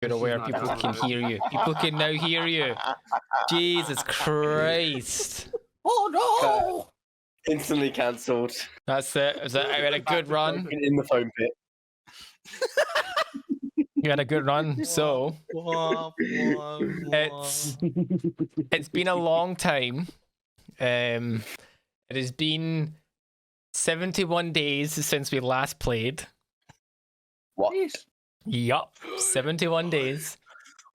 You're aware people can hear you. People can now hear you. Jesus Christ. Oh no! Instantly cancelled. That's it. I had a good run. In the foam pit. You had a good run. So it's been a long time. It has been 71 days since we last played. What? Yup, 71 days.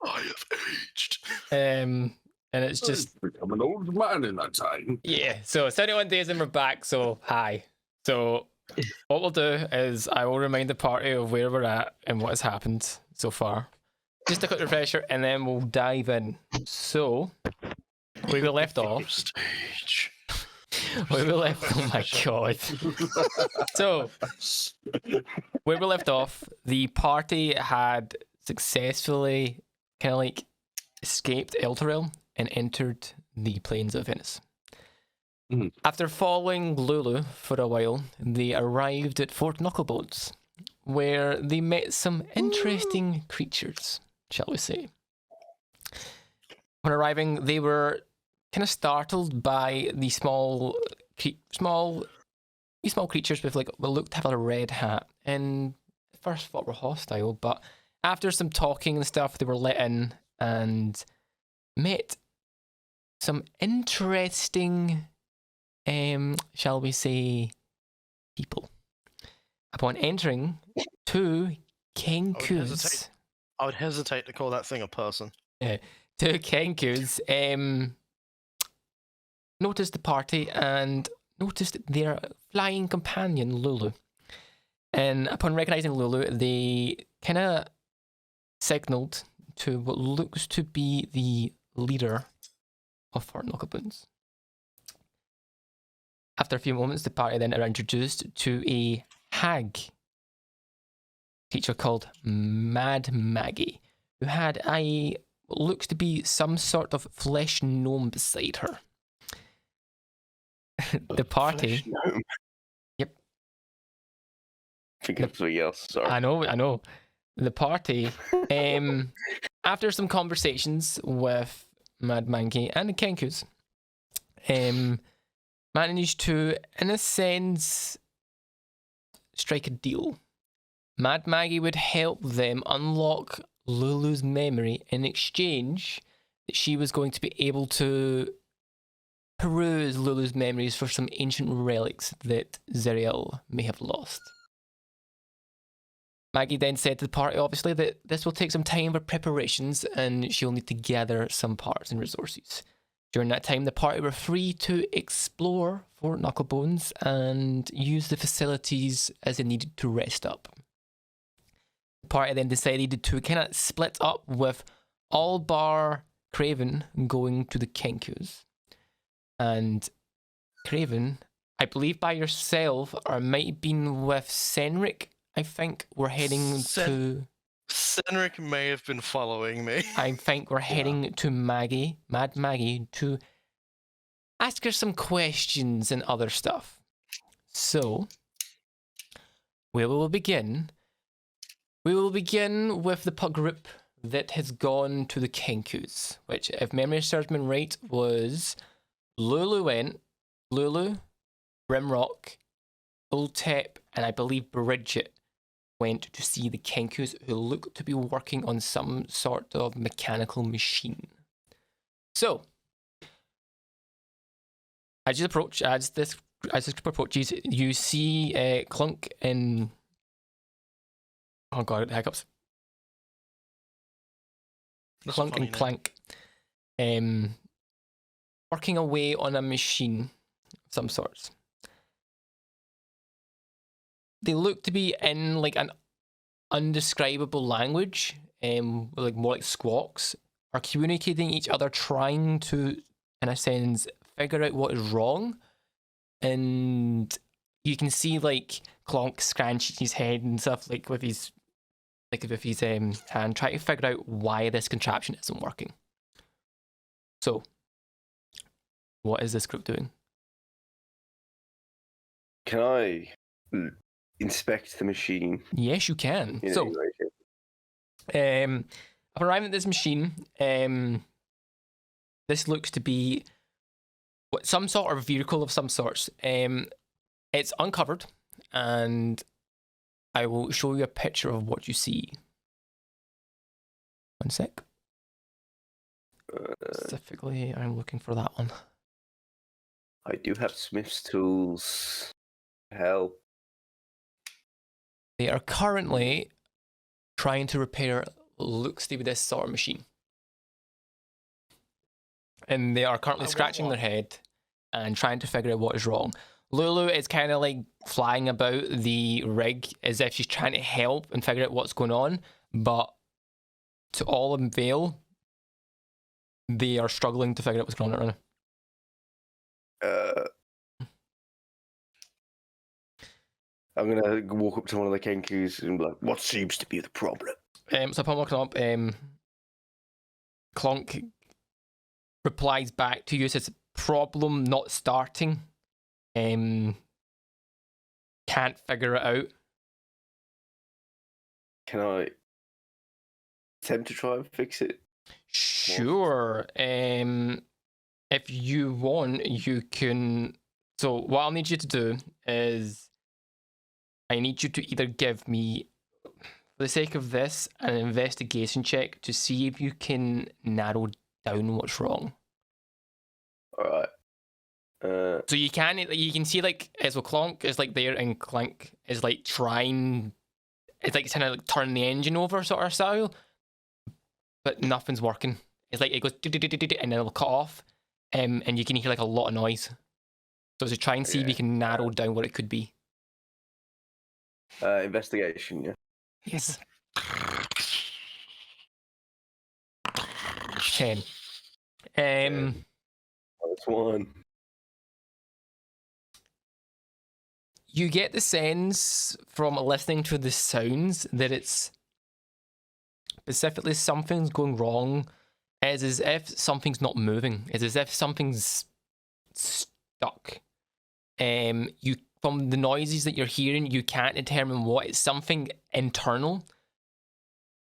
I have aged. And it's just become an old man in that time. yeah. So 71 days and we're back. So hi. So what we'll do is I will remind the party of where we're at and what has happened so far. Just a quick refresher, and then we'll dive in. So where we left off. Stage. Where we left. Oh my god. So where we left off, the party had successfully kind of like escaped Elturel and entered the plains of Avernus. Mhm. After following Lulu for a while, they arrived at Fort Knucklebones, where they met some interesting creatures, shall we say. When arriving, they were kind of startled by the small creatures with like what looked to have a red hat, and at first thought were hostile, but after some talking and stuff, they were let in and met some interesting, shall we say, people. Upon entering two Kenkus, I would hesitate to call that thing a person. two Kenkus, noticed the party and noticed their flying companion Lulu. And upon recognizing Lulu, they kind of signaled to what looks to be the leader of Fort Knucklebones. After a few moments, the party then are introduced to a hag creature called Mad Maggie, who had what looks to be some sort of flesh gnome beside her. The party. Flesh gnome. Yep. I think it's something else. Sorry. I know. The party, after some conversations with Mad Maggie and the Kenkus, managed to, in a sense, strike a deal. Mad Maggie would help them unlock Lulu's memory in exchange that she was going to be able to peruse Lulu's memories for some ancient relics that Zeriel may have lost. Maggie then said to the party, obviously, that this will take some time for preparations and she'll need to gather some parts and resources. During that time, the party were free to explore Fort Knucklebones and use the facilities as they needed to rest up. The party then decided to kind of split up, with all bar Craven going to the Kenkus. And Craven, I believe by yourself, or might have been with Senric, I think we're heading to... Senric may have been following me. I think we're heading to Mad Maggie, to ask her some questions and other stuff. So, where we will begin? We will begin with the group that has gone to the Kenkus, which, if memory serves me right, was Lulu, Brimrock, Ultep, and I believe Bridget went to see the Kenkus, who looked to be working on some sort of mechanical machine. So, as this group approaches, you see Clunk and... Oh god, hiccups. That's Clunk funny and name. Clank working away on a machine of some sorts. They look to be in like an undescribable language, like more like squawks, are communicating each other, trying to, in a sense, figure out what is wrong. And you can see like Clonk scratching his head and stuff, like with his hand, trying to figure out why this contraption isn't working. So, what is this group doing? Can I inspect the machine? Yes, you can. in So, any way, shape? Upon arriving at this machine, this looks to be some sort of vehicle of some sorts. It's uncovered, and I will show you a picture of what you see. One sec. Specifically, I'm looking for that one. I do have Smith's tools. Hell. They are currently trying to repair looks to be this sort of machine. And they are currently scratching their head and trying to figure out what is wrong. Lulu is kind of like flying about the rig as if she's trying to help and figure out what's going on, but to all avail, they are struggling to figure out what's going on right now. I'm gonna walk up to one of the Kenkus and be like, "What seems to be the problem?" So upon walking up, Clonk replies back to you, says, "Problem not starting. Can't figure it out." Can I attempt to try and fix it? Sure. If you want, you can. So what I'll need you to do is, I need you to either give me, for the sake of this, an investigation check to see if you can narrow down what's wrong. All right. So you can see like as well, Clonk is like there, and Clank is like trying. It's like trying to like turn the engine over sort of style, but nothing's working. It's like it goes and then it'll cut off, and you can hear like a lot of noise. So to try and see if you can narrow down what it could be. Investigation, yeah. Yes. 10. That's one. You get the sense from listening to the sounds that it's specifically something's going wrong. It's as if something's not moving. It's as if something's stuck. You from the noises that you're hearing, you can't determine what. It's something internal,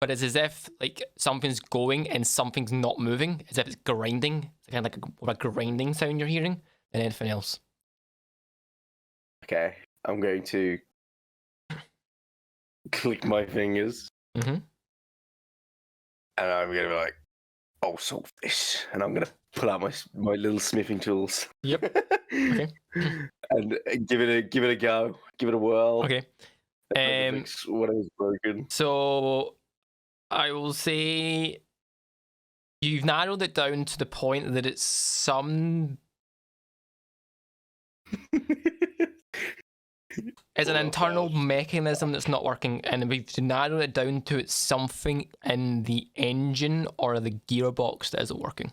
but it's as if like something's going and something's not moving. As if it's grinding. It's kind of like a grinding sound you're hearing than anything else. Okay, I'm going to click my fingers, Mm-hmm. and I'm gonna be like, "I'll solve this," and I'm gonna pull out my little smithing tools. Yep. Okay. And give it a go. Give it a whirl. Okay. Fix whatever's broken. So I will say you've narrowed it down to the point that it's some. It's an internal mechanism that's not working, and we've narrowed it down to it's something in the engine or the gearbox that isn't working.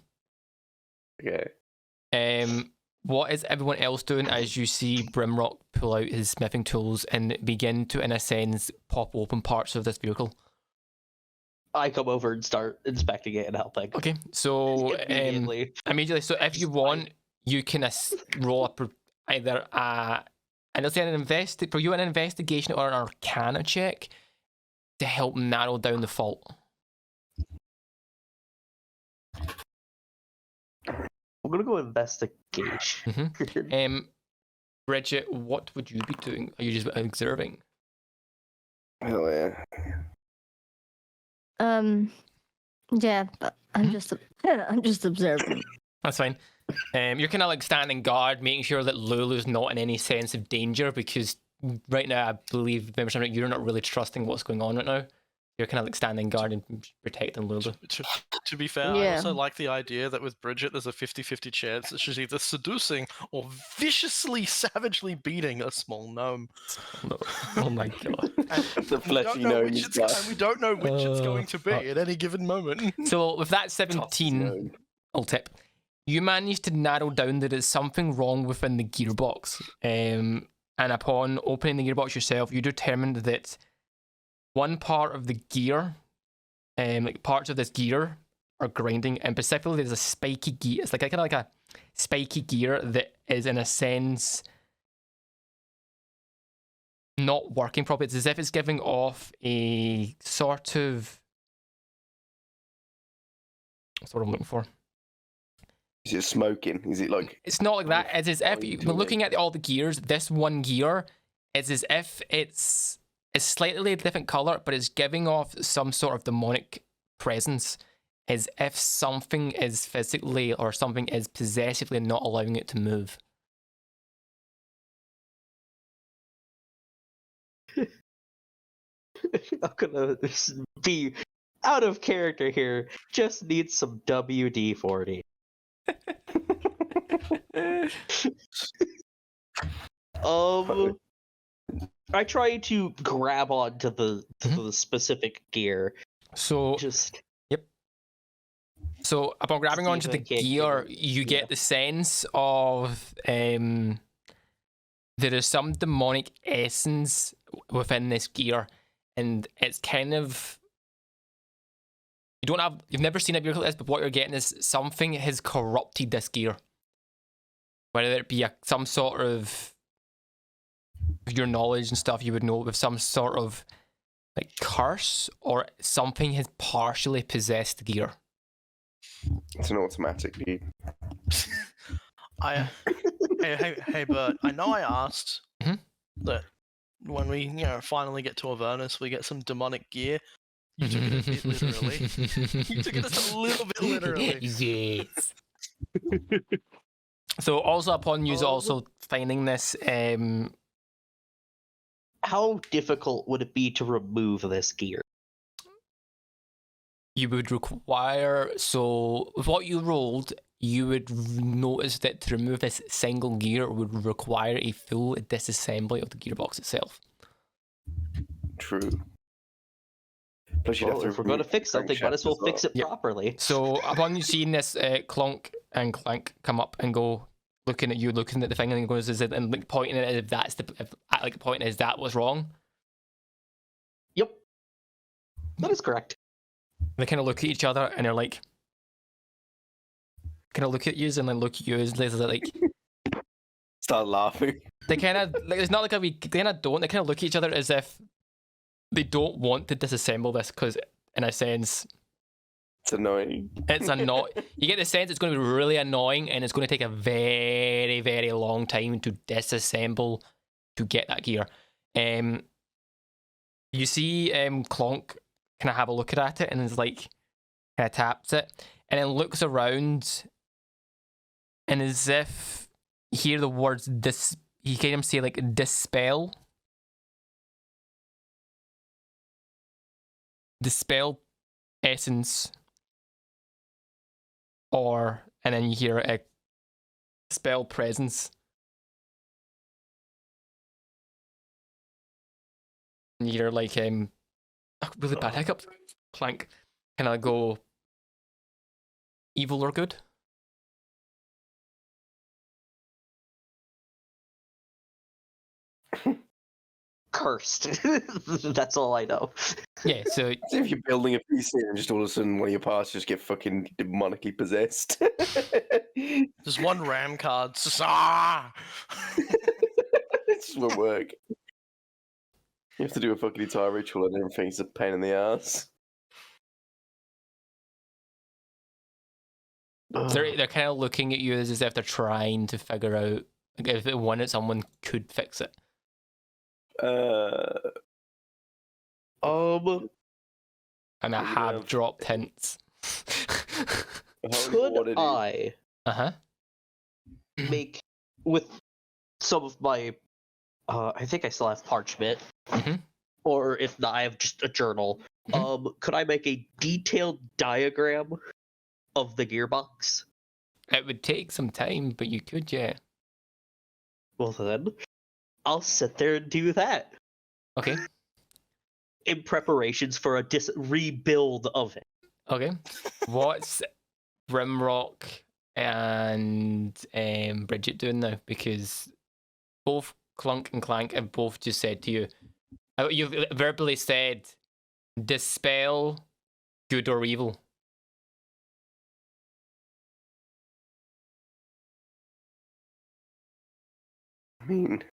Okay. What is everyone else doing as you see Brimrock pull out his smithing tools and begin to, in a sense, pop open parts of this vehicle? I come over and start inspecting it and helping. Okay, so Immediately. So if you want, you can roll up either and I'll say an investigation or an arcana check to help narrow down the fault. I'm gonna go investigation. Mm-hmm. Bridget, what would you be doing? Are you just observing? Hell yeah. Yeah, but I'm just observing. That's fine. You're kind of like standing guard, making sure that Lulu's not in any sense of danger, because right now I believe you're not really trusting what's going on right now. You're kind of like standing guard and protecting Lulu. To be fair, I Yeah. also like the idea that with Bridget, there's a 50-50 chance that she's either seducing or viciously, savagely beating a small gnome. Oh my god. The fleshy gnome is and we don't know which it's going to be fuck. at any given moment. So with that 17, I'll tip. You managed to narrow down that there's something wrong within the gearbox. And upon opening the gearbox yourself, you determined that one part of the gear, like parts of this gear, are grinding, and specifically there's a spiky gear. It's like kind of like a spiky gear that is, in a sense, not working properly. It's as if it's giving off a sort of That's what I'm looking for. Is it smoking? Is it like? It's not like that. It's as if Fine when looking at all the gears, this one gear is as if it's slightly different color, but it's giving off some sort of demonic presence, as if something is physically or something is possessively not allowing it to move. I'm gonna be out of character here. Just need some WD-40. I try to grab onto the specific gear. So Just So upon grabbing See onto if the I can't gear, get it. you Yeah. get the sense of there is some demonic essence within this gear, and it's kind of you've never seen a gear like this, but what you're getting is something has corrupted this gear. Whether it be some sort of your knowledge and stuff, you would know with some sort of like curse, or something has partially possessed the gear. It's an automatic, dude. Hey, Bert. I know I asked Mhm. that when we, finally get to Avernus, we get some demonic gear. You took it a bit literally. You took it a little bit literally. Yes. So also upon you also finding this, how difficult would it be to remove this gear? you would require, so with what you rolled, you would notice that to remove this single gear would require a full disassembly of the gearbox itself. True. Plus, you'd Well, have to if we're going to remove fix the something, might as well crankshaft fix it Yep. properly. So upon you seeing this clunk and clank come up and go, looking at you, looking at the thing, and he goes, "Is it?" and like, pointing at it, if that's the, if, like pointing, is that what's wrong? Yep. That is correct. They kind of look at each other and they're like, kind of look at you and then look at you as like. Start laughing. They kind of like, it's not like they kind of don't. They kind of look at each other as if they don't want to disassemble this because, in a sense, It's annoying. it's you get the sense it's going to be really annoying and it's going to take a very, very long time to disassemble to get that gear. You see, Clonk kind of have a look at it and is like, kind of taps it and then looks around and as if you hear the words you hear him say like dispel essence, and then you hear a spell presence, and you hear like really bad hiccups, clank, kind of go evil or good. Cursed. That's all I know. Yeah, so As if you're building a PC and just all of a sudden one of your parts just get fucking demonically possessed. There's one RAM card. Ah! It just won't work. You have to do a fucking entire ritual and everything's a pain in the ass. they're kind of looking at you as if they're trying to figure out like, if they wanted someone could fix it. Uh, And I Yeah. have dropped hints. Could I Uh-huh. make with some of my I think I still have parchment. Mhm. Or if not, I have just a journal. Could I make a detailed diagram of the gearbox? It would take some time, but you could, yeah. Well then, I'll sit there and do that Okay. in preparations for a rebuild of it. Okay. What's Rimrock and Bridget doing now? Because both Clunk and Clank have both just said to you, you've verbally said, dispel good or evil. I mean,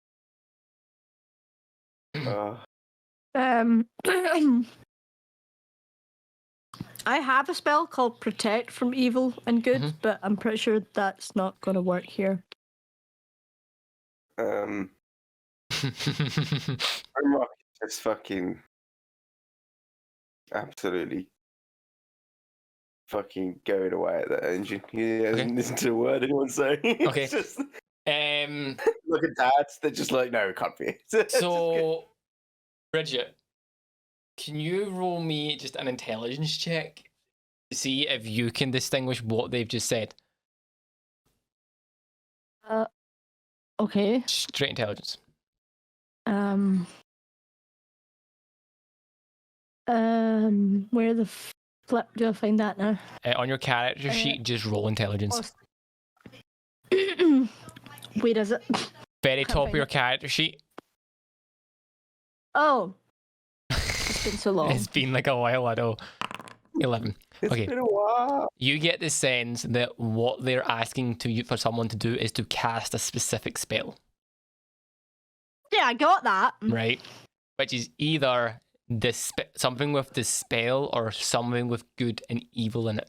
Um, I have a spell called Protect from Evil and Good, Mhm. but I'm pretty sure that's not going to work here. Grimrock is just fucking absolutely fucking going away at that engine. He hasn't listened to a word anyone's saying. Okay. It's just um, look at dads. They're just like, no, it can't be. It's just good. so, Bridget, can you roll me just an intelligence check to see if you can distinguish what they've just said? Okay. Straight intelligence. Where the flip do I find that now? On your character sheet, just roll intelligence. Where is it? Very can't top of find your it. character sheet. Oh, it's been so long. It's been like a while, I know. 11. It's Okay. been a while. You get the sense that what they're asking to you for someone to do is to cast a specific spell, Yeah, I got that. right? Which is either something with dispel or something with good and evil in it.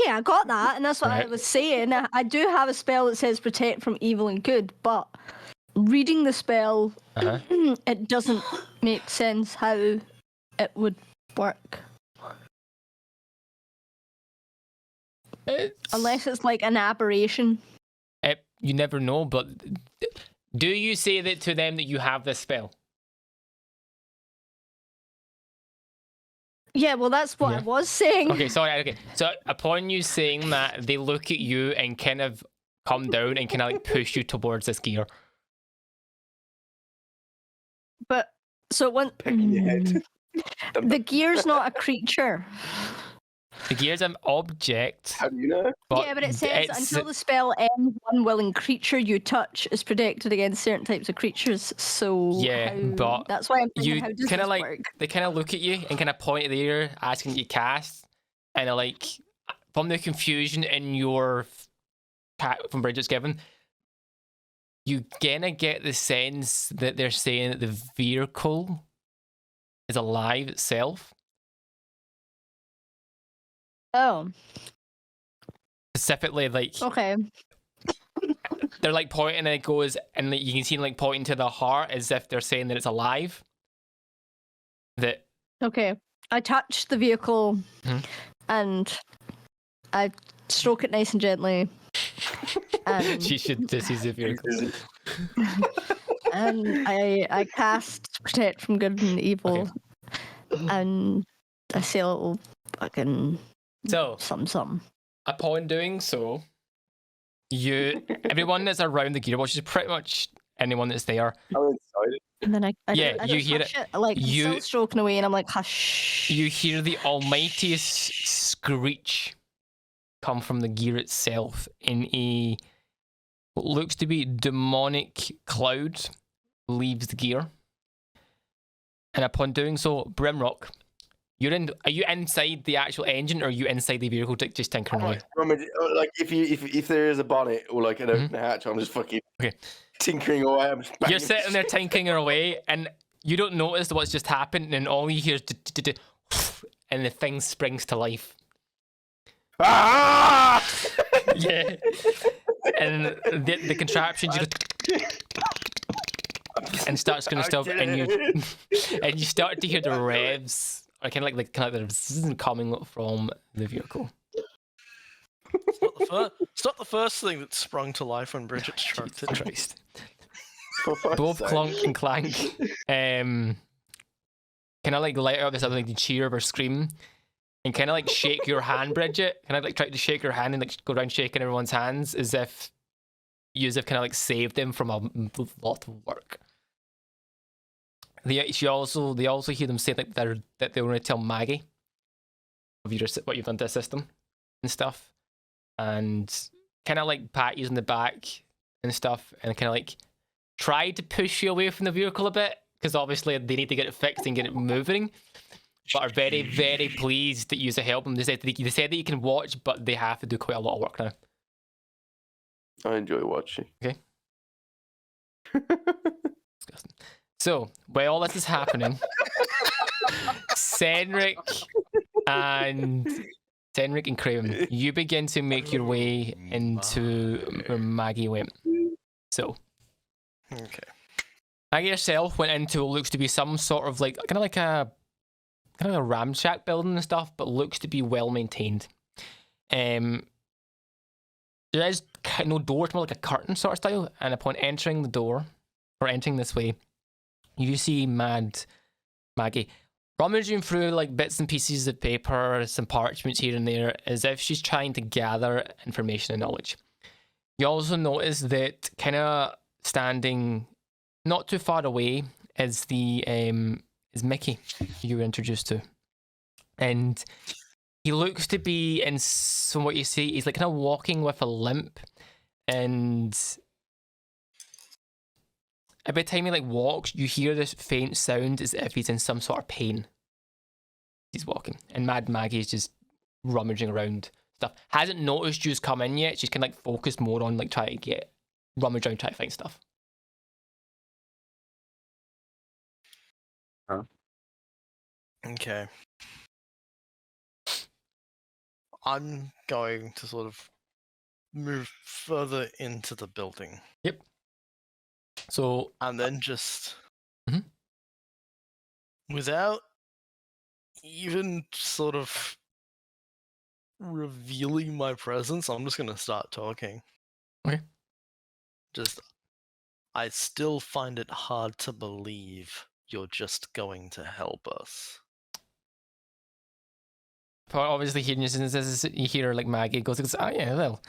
Yeah, I got that, and that's what I Right. was saying. I do have a spell that says Protect from Evil and Good, but reading the spell, Uh-huh. it doesn't make sense how it would work. Unless it's like an aberration. You never know, but do you say that to them that you have this spell? Yeah, well, that's what I Yeah. was saying. Okay, sorry. Okay, so upon you saying that, they look at you and kind of come down and kind of like push you towards this gear. But so when Pecking your head. the gear's not a creature. The gear's an object, How do you know? but Yeah, but it says it's, until the spell ends, one willing creature you touch is protected against certain types of creatures. So Yeah, but that's why I'm thinking, you how does kinda this like- work? they kind of look at you and kind of point at the ear, asking you to cast, and they're like, from the confusion in your from Bridget's given, you gonna get the sense that they're saying that the vehicle is alive itself. Oh, Specifically, like okay. they're like pointing, and it goes, and like, you can see them like pointing to the heart as if they're saying that it's alive. That Okay. I touch the vehicle Mhm. and I stroke it nice and gently. And, she should. This is a vehicle. and I cast Protect from Good and Evil. Okay. And I say a little fucking So something. upon doing so, everyone that's around the gear, which is pretty much anyone that's there, I'm excited. And then I Yeah, I you just hear hush it. Like I'm You- still stroking away, and I'm like, hush. you hear the almightiest screech come from the gear itself in a what looks to be demonic cloud leaves the gear. And upon doing so, Brimrock, are you inside the actual engine, or are you inside the vehicle just tinkering away? Like if there is a bonnet or like an open hatch, I'm just fucking Okay. tinkering away. I'm just You're banging sitting there tinkering away, and you don't notice what's just happened, and all you hear is and the thing springs to life. Ah! Yeah. And the contraption just and starts going to stop, and you start to hear the revs, or kind of like the bzzz coming from the vehicle. It's not the first thing that sprung to life when Bridget stroked it. Christ. Both clunk and clank kind of like let out this other like cheer or scream, and kind of like shake your hand, Bridget. Kind of like try to shake your hand and like go around shaking everyone's hands as if kind of like saved them from a lot of work. They also hear them say like that they want to tell Maggie of what you've done to the system and stuff, and kind of like pat you in the back and stuff, and kind of like try to push you away from the vehicle a bit, because obviously they need to get it fixed and get it moving, but are very, very pleased that you to help them. They said that you can watch, but they have to do quite a lot of work now. I enjoy watching. Okay. Disgusting. So, while all this is happening, Senric and Craven, you begin to make your way into where Maggie went. So, Okay. Maggie herself went into what looks to be some sort of like a ramshack building and stuff, but looks to be well maintained. There is no door, it's more like a curtain sort of style, and upon entering the door, or entering this way, you see Maggie rummaging through like bits and pieces of paper, some parchments here and there, as if she's trying to gather information and knowledge. You also notice that kind of standing not too far away is is Mickey, you were introduced to. And he looks to be, from what you see, he's like kind of walking with a limp, and every time he like walks, you hear this faint sound as if he's in some sort of pain. He's walking, and Mad Maggie's just rummaging around stuff. Hasn't noticed you's come in yet. She's kind of like focused more on like trying to rummage around, trying to find stuff. Huh? Okay. I'm going to sort of move further into the building. Yep. So and then just Mhm. without even sort of revealing my presence, I'm just gonna start talking. Okay. Just, I still find it hard to believe you're just going to help us. obviously hearing you hear like Maggie goes, oh yeah, well,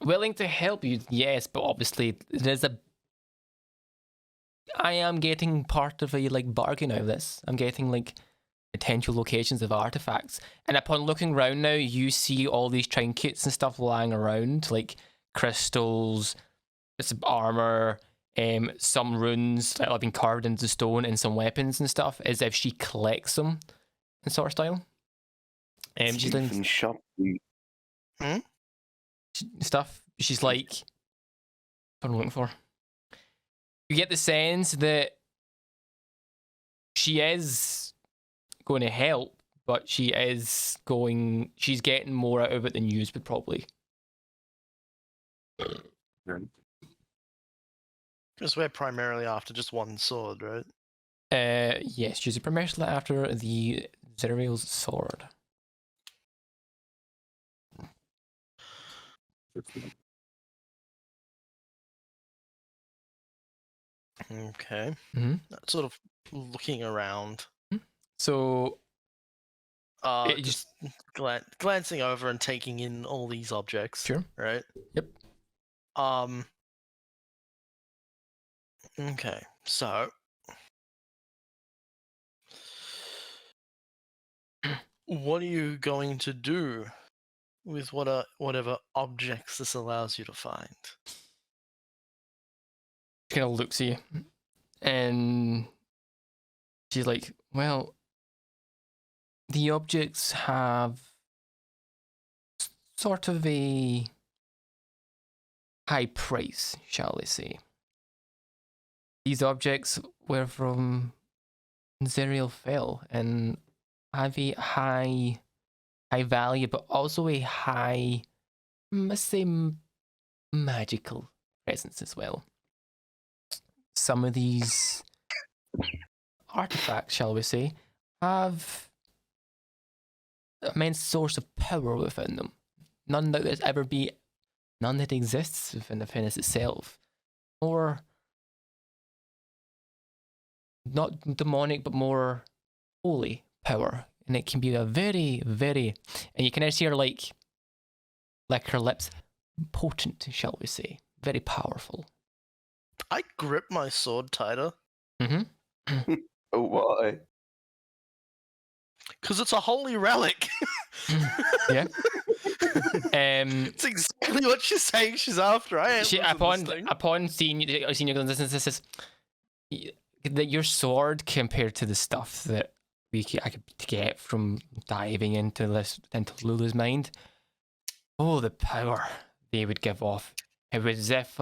willing to help you, yes, but obviously I am getting part of a like bargain out of this. I'm getting like potential locations of artifacts, and upon looking around now, you see all these trinkets and stuff lying around, like crystals, bits of armor, some runes that have been carved into stone, and some weapons and stuff, as if she collects them in sort of style. She's like Even shop. stuff. She's like, what I'm looking for. You get the sense that she is going to help, but she's getting more out of it than you would probably. Because we're primarily after just one sword, right? Yes, she's primarily after the Zerial's sword. Okay. Mhm. Sort of looking around. So Just glancing over and taking in all these objects. Sure. Right? Yep. Okay, so what are you going to do with whatever objects this allows you to find? kind of looks at you, and she's like, well, the objects have sort of a high price, shall we say. These objects were from Zerial Fell and have a high value, but also a high, must say, magical presence as well. Some of these artifacts, shall we say, have immense source of power within them. None that exists within the Avernus itself, or not demonic, but more holy power, and it can be a very, very, and you can see her like her lips, potent, shall we say, very powerful. I grip my sword tighter. Mm-hmm. Oh, why? Because it's a holy relic. Yeah. It's exactly what she's saying she's after. Upon seeing you, this is that your sword compared to the stuff that I could get from diving into Lulu's mind. Oh, the power they would give off! It was as if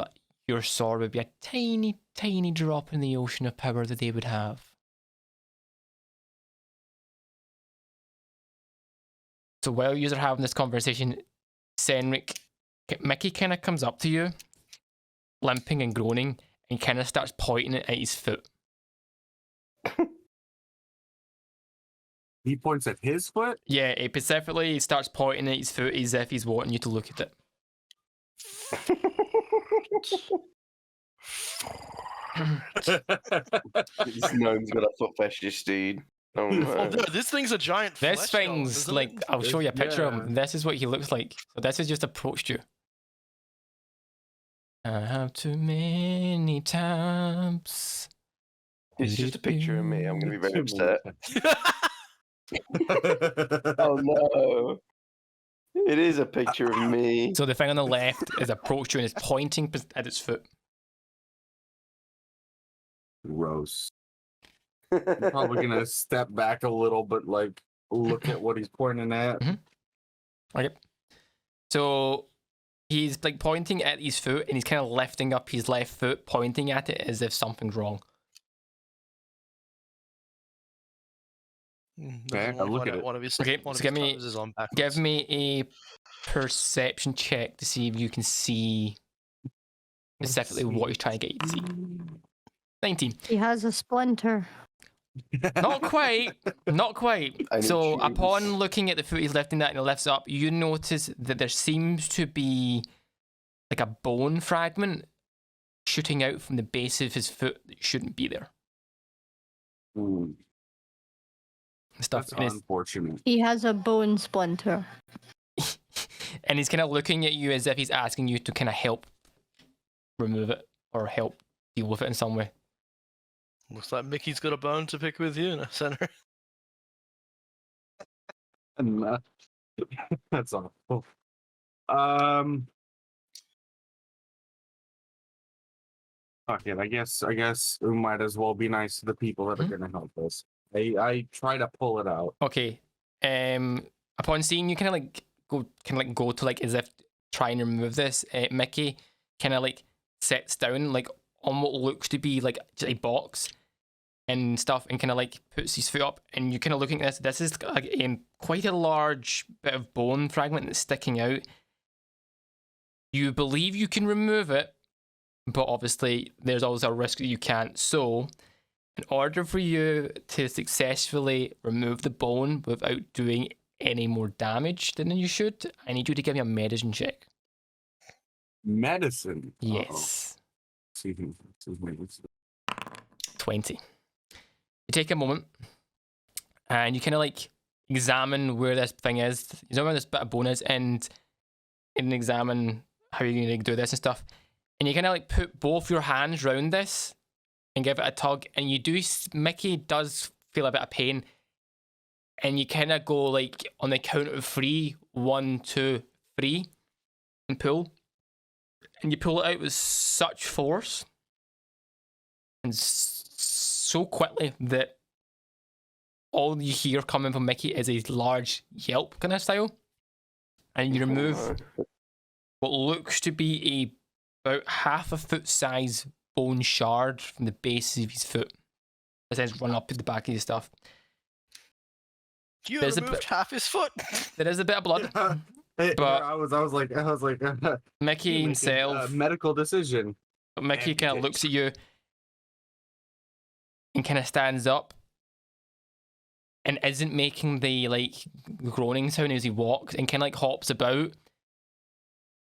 your sword would be a tiny, tiny drop in the ocean of power that they would have. So while you're having this conversation, Senric, Mickey kind of comes up to you, limping and groaning, and kind of starts pointing it at his foot. He points at his foot? Yeah, specifically, he starts pointing at his foot as if he's wanting you to look at it. This gnome's got a foot fetish, dude. Oh Oh, no. no, this thing's a giant. This flesh golem, thing's isn't like, it? I'll show you a picture of Yeah. him. This is what he looks like. So this has just approached you. I have too many times. It's just a picture of me. I'm gonna be very upset. Oh no. It is a picture of me. So the thing on the left is approached you and is pointing at its foot. Gross. I'm probably gonna step back a little, but like look at what he's pointing at. Okay. So he's like pointing at his foot and he's kind of lifting up his left foot, pointing at it as if something's wrong. Okay, I'll look at it. One of his, Okay, one so of give his me- toes is on backwards. Give me a perception check to see if you can see specifically what he's trying to get you to see. 19. He has a splinter. Not quite. Not quite. I need So shoes. upon looking at the foot he's lifting that and he lifts up, you notice that there seems to be like a bone fragment shooting out from the base of his foot that shouldn't be there. Ooh, And stuff. that's And, unfortunate. He has a bone splinter. and he's kind of looking at you as if he's asking you to kind of help remove it or help deal with it in some way. Looks like Mickey's got a bone to pick with you in a center. And, that's awful. Fuck it. I guess we might as well be nice to the people that are Mhm. gonna help us. I try to pull it out. Okay. Upon seeing you kind of like go to like as if try and remove this, Mickey kind of like sits down like on what looks to be like just a box and stuff, and kind of like puts his foot up, and you're kind of looking at this. This is like quite a large bit of bone fragment that's sticking out. You believe you can remove it, but obviously there's always a risk that you can't. So, in order for you to successfully remove the bone without doing any more damage than you should, I need you to give me a medicine check. Medicine. Uh-oh. Yes. See who medicine. 20. You take a moment and you kind of like examine where this thing is. You know where this bit of bone is, and examine how you're going to do this and stuff. And you kind of like put both your hands round this and give it a tug. And you do, Mickey does feel a bit of pain. And you kind of go like on the count of 3, 1, 2, 3, and pull. And you pull it out with such force and so quickly that all you hear coming from Mickey is a large yelp kind of style. And you remove what looks to be about half a foot size bone shard from the base of his foot. As it's run up to the back of his stuff. You There's a removed bit- half his foot. There is a bit of blood. Hey, But- I was like, Mickey you make himself, a medical decision. Mickey kind of amputate. looks at you and kind of stands up and isn't making the like groaning sound as he walks, and kind of like hops about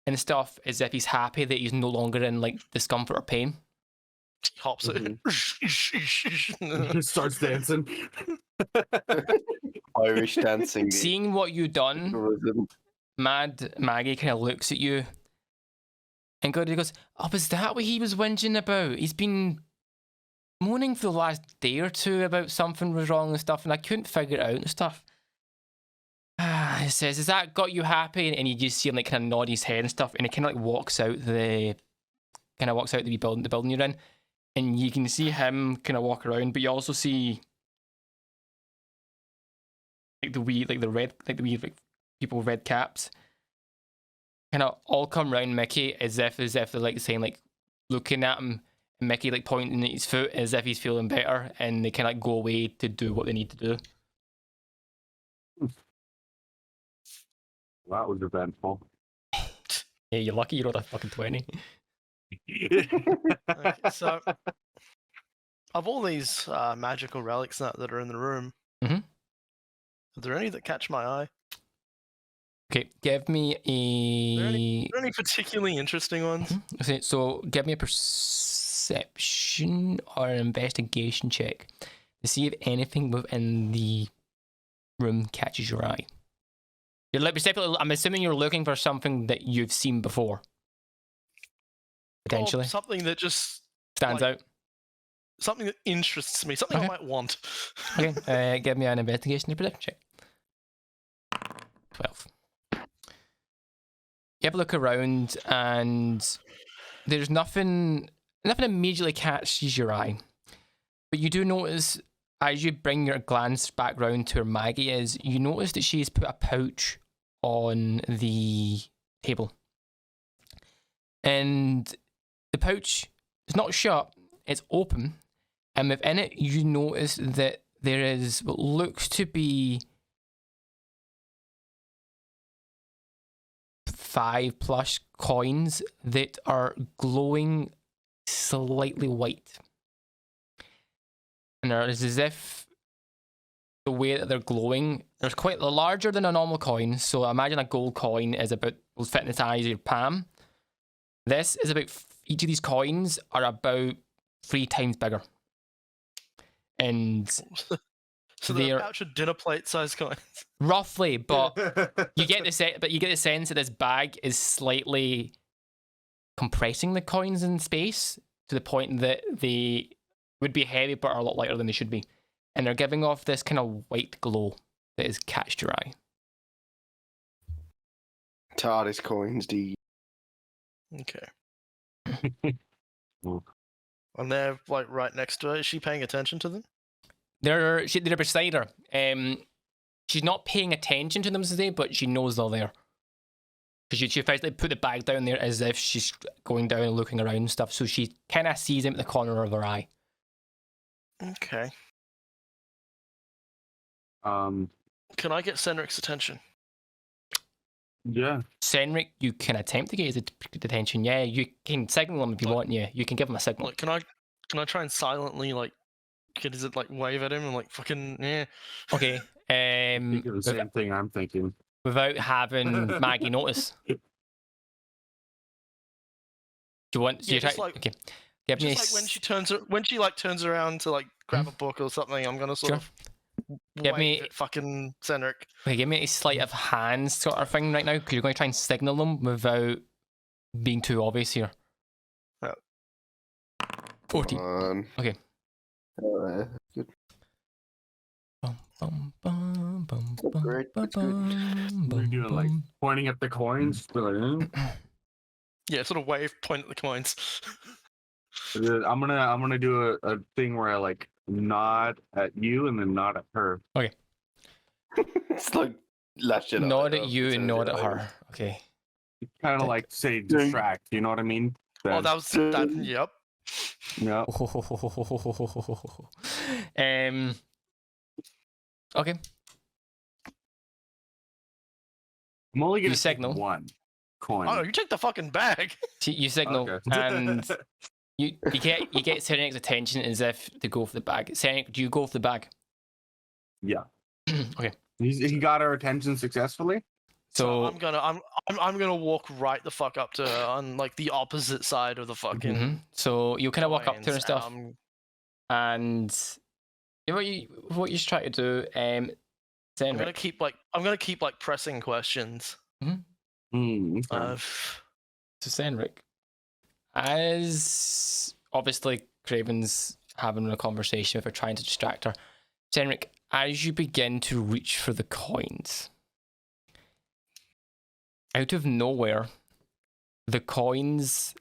and stuff as if he's happy that he's no longer in like discomfort or pain. He hops it. Starts dancing. Irish dancing. dude. Seeing what you've done, Rhythm. Mad Maggie kind of looks at you and goes, "Oh, was that what he was whinging about? He's been moaning for the last day or two about something was wrong and stuff, and I couldn't figure it out and stuff." He says, "Has that got you happy?" And you just see him like kind of nod his head and stuff, and he kind of like walks out the wee building, the building you're in, and you can see him kind of walk around, but you also see like the wee people with red caps kind of all come round Mickey as if they're like saying like looking at him, and Mickey like pointing at his foot as if he's feeling better, and they kind of like go away to do what they need to do. That was eventful. Yeah, you're lucky you rolled a fucking 20. Okay, so, of all these magical relics that are in the room, Mhm. are there any that catch my eye? Okay, give me Are there a. any particularly interesting ones? Okay, so give me a perception or an investigation check to see if anything within the room catches your eye. You're like, I'm assuming you're looking for something that you've seen before. Potentially. Or something that just Stands like, out. something that interests me, something I Okay. might want. Okay, give me an investigation or perception check. 12. You have a look around and there's nothing immediately catches your eye. But you do notice, as you bring your glance back round to where Maggie is, you notice that she's put a pouch on the table. And the pouch is not shut, it's open. And within it, you notice that there is what looks to be 5+ coins that are glowing slightly white. And it's as if the way that they're glowing, they're larger than a normal coin. So imagine a gold coin is about, will fit in the size of your palm. This is about, each of these coins are about 3 times bigger. And So they're pouch of dinner plate size coins. roughly, but you get the sense that this bag is slightly compressing the coins in space to the point that they would be heavy but are a lot lighter than they should be. And they're giving off this kind of white glow that has catched your eye. TARDIS coins, D. Okay. And they're like right next to her. Is she paying attention to them? They're beside her. She's not paying attention to them today, but she knows they're there. Because she effectively put the bag down there as if she's going down and looking around and stuff. So she kind of sees him at the corner of her eye. Okay. Can I get Senric's attention? Yeah. Senric, you can attempt to get his attention. Yeah, you can signal him if you want. Yeah, you can give him a signal. Like, can I try and silently wave at him and like fucking yeah? Okay. Think of the same thing I'm thinking. Without having Maggie notice. Do you want? So Yeah, you try, just like, okay. Give me just like when she turns around to like grab a book or something, I'm gonna sort of give wave me at fucking Senric. Okay, give me a sleight of hand sort of thing right now, because you're going to try and signal them without being too obvious here. 14. Okay. Good. Great. That's good. We're doing like pointing at the coins. Yeah, sort of wave, point at the coins. I'm gonna do a thing where I like nod at you and then nod at her. Okay. It's like last Jedi. Nod at you and nod at her. Okay. Kind of like say distract. You know what I mean? Oh, that was that. Yep. Yeah. Okay. I'm only gonna You signal. take one coin. Oh, you take the fucking bag. You signal, Okay. and you get Serenic's attention as if to go for the bag. Serenic, do you go for the bag? Yeah. Okay. He got our attention successfully. So I'm gonna walk right the fuck up to her on like the opposite side of the fucking. mhm. So you kind of walk up to her and stuff, coins, and what you try to do, I'm Senric. gonna keep like pressing questions. Okay. So Senric, as obviously Craven's having a conversation with her, trying to distract her. Senric, as you begin to reach for the coins, out of nowhere, the coins,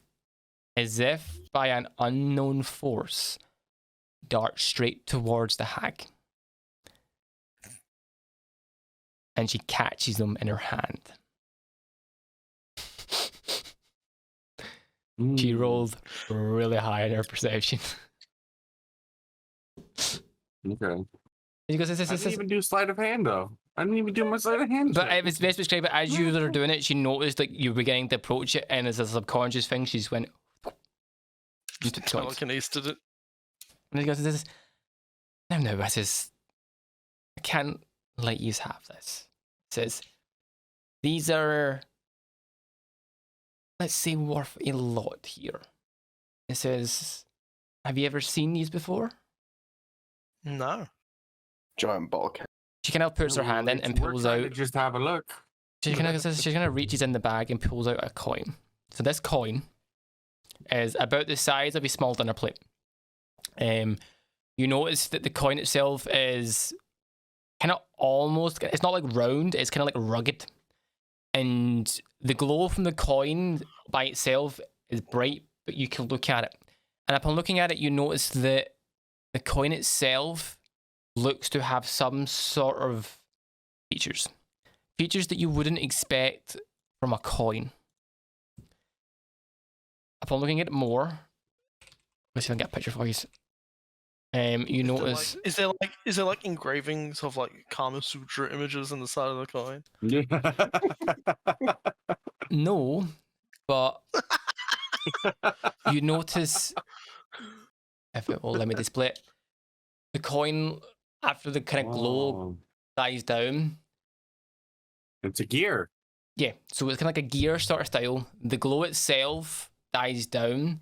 as if by an unknown force, dart straight towards the hag. And she catches them in her hand. She rolled really high in her perception. Okay. She goes, I didn't even do sleight of hand though. I didn't even do my sleight of hand. But check. it was best to describe it as you were doing it. She noticed like you were beginning to approach it, and as a subconscious thing, she just went. Just took points. Telekinesis did it. And he goes, "This is no. This is. I can't let you have this." It says, "These are, let's say, worth a lot here." It says, "Have you ever seen these before?" No. Giant bulkhead. She kind of puts her hand in and We're pulls trying to out. just have a look. She kind of reaches in the bag and pulls out a coin. So this coin is about the size of a small dinner plate. You notice that the coin itself is kind of almost, it's not like round, it's kind of like rugged. And the glow from the coin by itself is bright, but you can look at it. And upon looking at it, you notice that the coin itself looks to have some sort of features. Features that you wouldn't expect from a coin. Upon looking at it more, let's see if I can get a picture for you. You notice. Is there like engravings of like Kama Sutra images on the side of the coin? No, but you notice, if it will let me display it, the coin, after the kind of glow Wow. dies down. It's a gear. Yeah, so it's kind of like a gear sort of style. The glow itself dies down,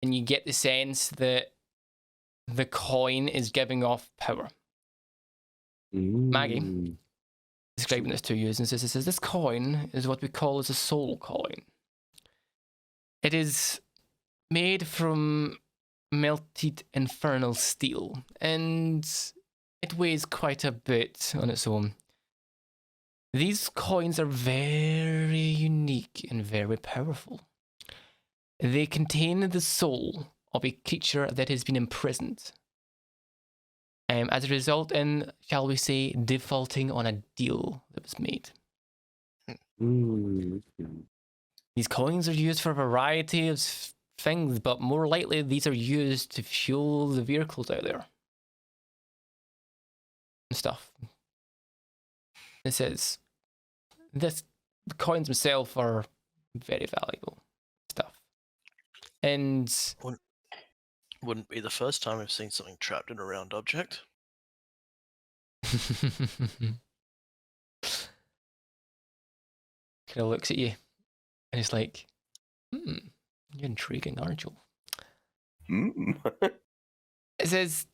and you get the sense that the coin is giving off power. Maggie. Mm. Describing this to you, and says, "This coin is what we call as a soul coin. It is made from melted infernal steel, and it weighs quite a bit on its own. These coins are very unique and very powerful. They contain the soul of a creature that has been imprisoned. As a result in, shall we say, defaulting on a deal that was made. Mm. These coins are used for a variety of things, but more likely these are used to fuel the vehicles out there. And stuff. It says, the coins themselves are very valuable stuff. And Wouldn't be the first time I've seen something trapped in a round object. kind of looks at you and it's like, you're intriguing, aren't you? It says,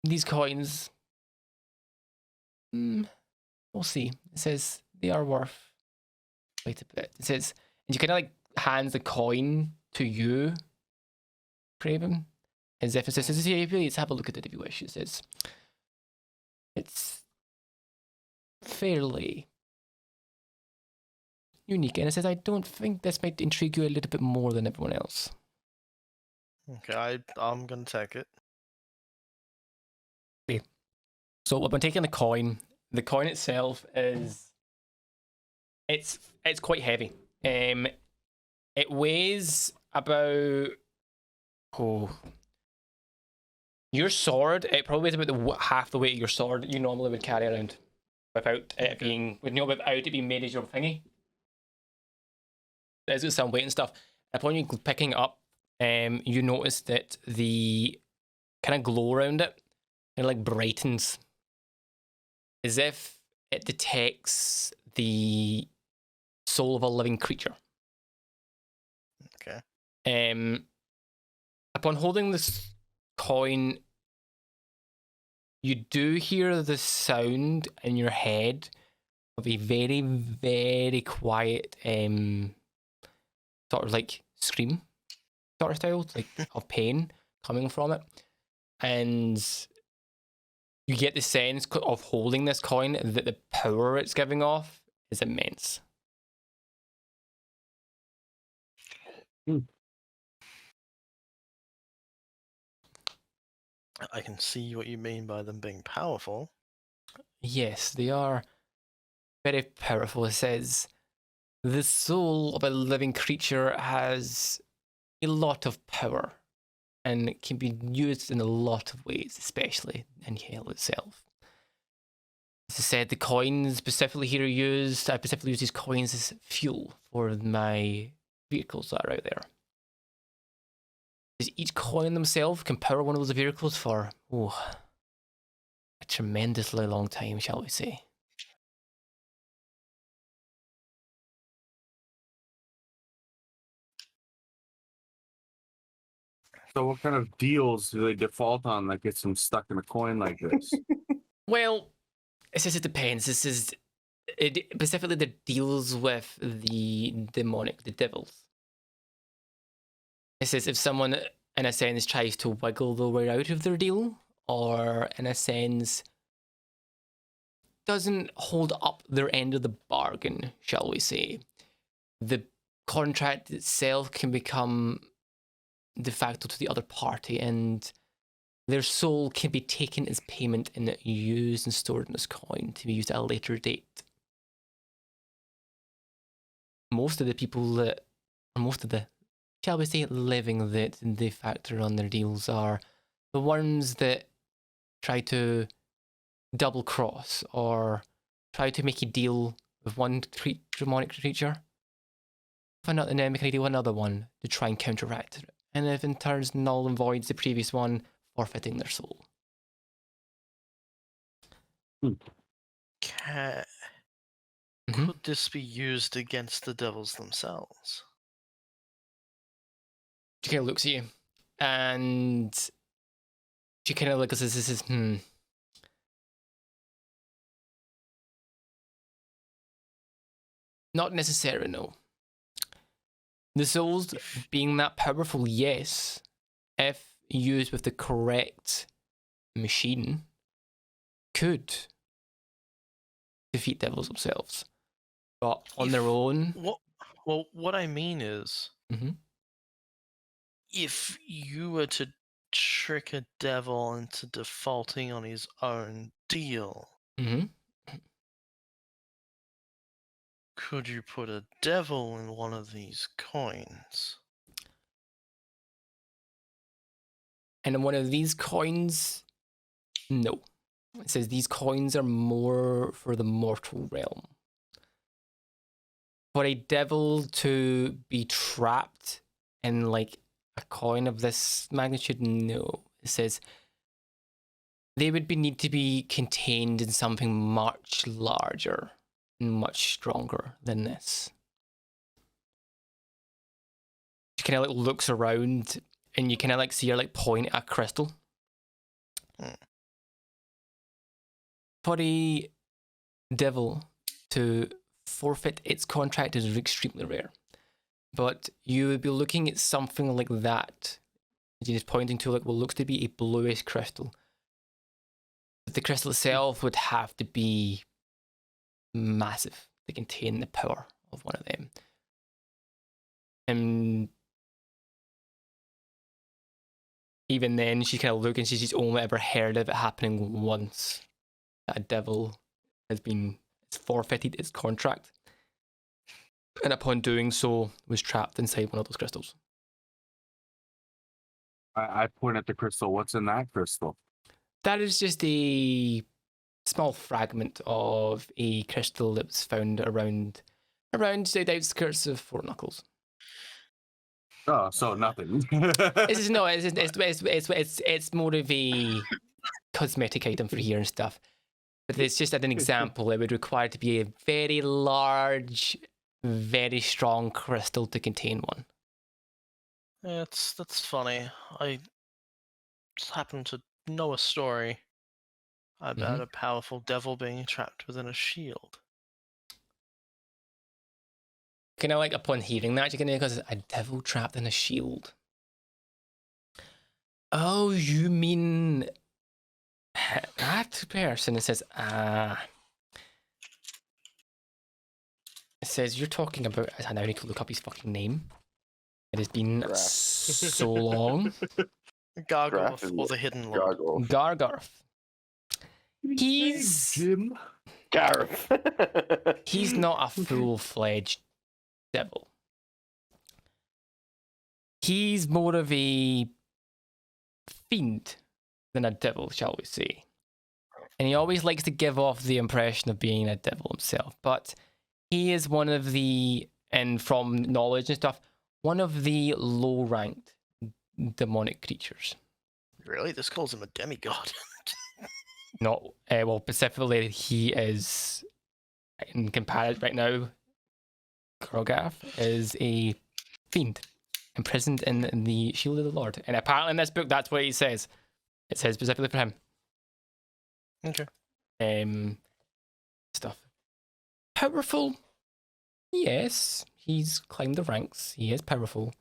these coins, we'll see. It says they are worth quite a bit. It says, and you kind of like hands the coin to you, Craven, as if it says, "Yeah, please have a look at it if you wish." It says, it's fairly unique, and it says, "I don't think this might intrigue you a little bit more than everyone else." Okay, I'm gonna take it. So I've been taking the coin itself is it's quite heavy. It weighs about your sword. It probably weighs about half the weight of your sword that you normally would carry around, without it being made as your thingy. There's got some weight and stuff. Upon you picking it up, you notice that the kind of glow around it, like brightens, as if it detects the soul of a living creature. Okay. Upon holding this coin, you do hear the sound in your head of a very, very quiet, sort of like scream, sort of style, like of pain coming from it, and you get the sense of holding this coin that the power it's giving off is immense. I can see what you mean by them being powerful. Yes, they are very powerful. It says, the soul of a living creature has a lot of power and it can be used in a lot of ways, especially in hell itself. As I said, the coins specifically here are used. I specifically use these coins as fuel for my vehicles that are out there. As each coin themselves can power one of those vehicles for a tremendously long time, shall we say. So what kind of deals do they default on that gets them stuck in a coin like this? Well, it says it depends. It specifically that deals with the demonic, the devils. It says if someone, in a sense, tries to wiggle their way out of their deal, or in a sense, doesn't hold up their end of the bargain, shall we say, the contract itself can become de facto to the other party, and their soul can be taken as payment and used and stored in this coin to be used at a later date. Most of the people that, or most of the, shall we say, living that they factor on their deals are the ones that try to double cross or try to make a deal with one demonic creature, and then make a deal with another one to try and counteract it. And if in turns null and voids the previous one, forfeiting their soul. Could this be used against the devils themselves? She kind of looks at you, and she kind of looks at this is not necessarily, no. The souls being that powerful, yes, if used with the correct machine, could defeat devils themselves. But on their own... What I mean is, if you were to trick a devil into defaulting on his own deal, could you put a devil in one of these coins? And in one of these coins, no. It says these coins are more for the mortal realm. For a devil to be trapped in like a coin of this magnitude, no. It says they would need to be contained in something much larger and much stronger than this. She kind of like looks around, and you kind of like see her like point at a crystal. For a devil to forfeit its contract is extremely rare. But you would be looking at something like that. You're just pointing to like what looks to be a bluish crystal. But the crystal itself would have to be massive to contain the power of one of them. And even then, she's kind of looking, she's only ever heard of it happening once. That a devil has forfeited its contract. And upon doing so, was trapped inside one of those crystals. I point at the crystal. What's in that crystal? That is just a small fragment of a crystal that was found around the outskirts of Fort Knuckles. Oh, so nothing. It's more of a cosmetic item for here and stuff. But it's just an example. It would require to be a very large, very strong crystal to contain one. Yeah, that's funny. I just happen to know a story about a powerful devil being trapped within a shield. Kind of like upon hearing that, you're gonna go, a devil trapped in a shield. Oh, you mean that person? It says, It says, you're talking about... I now need to look up his fucking name. It has been so long. Gargoth or the Hidden Lord. Gargoth. He's... Jim. Gareth. He's not a full-fledged devil. He's more of a fiend than a devil, shall we say. And he always likes to give off the impression of being a devil himself. But he is one of the, and from knowledge and stuff, one of the low-ranked demonic creatures. Really? This calls him a demigod. Not, well, specifically, he is, in comparison right now, Krogath is a fiend imprisoned in the Shield of the Lord. And apparently in this book, that's what he says. It says specifically for him. Okay. Stuff. Powerful? Yes. He's climbed the ranks. He is powerful.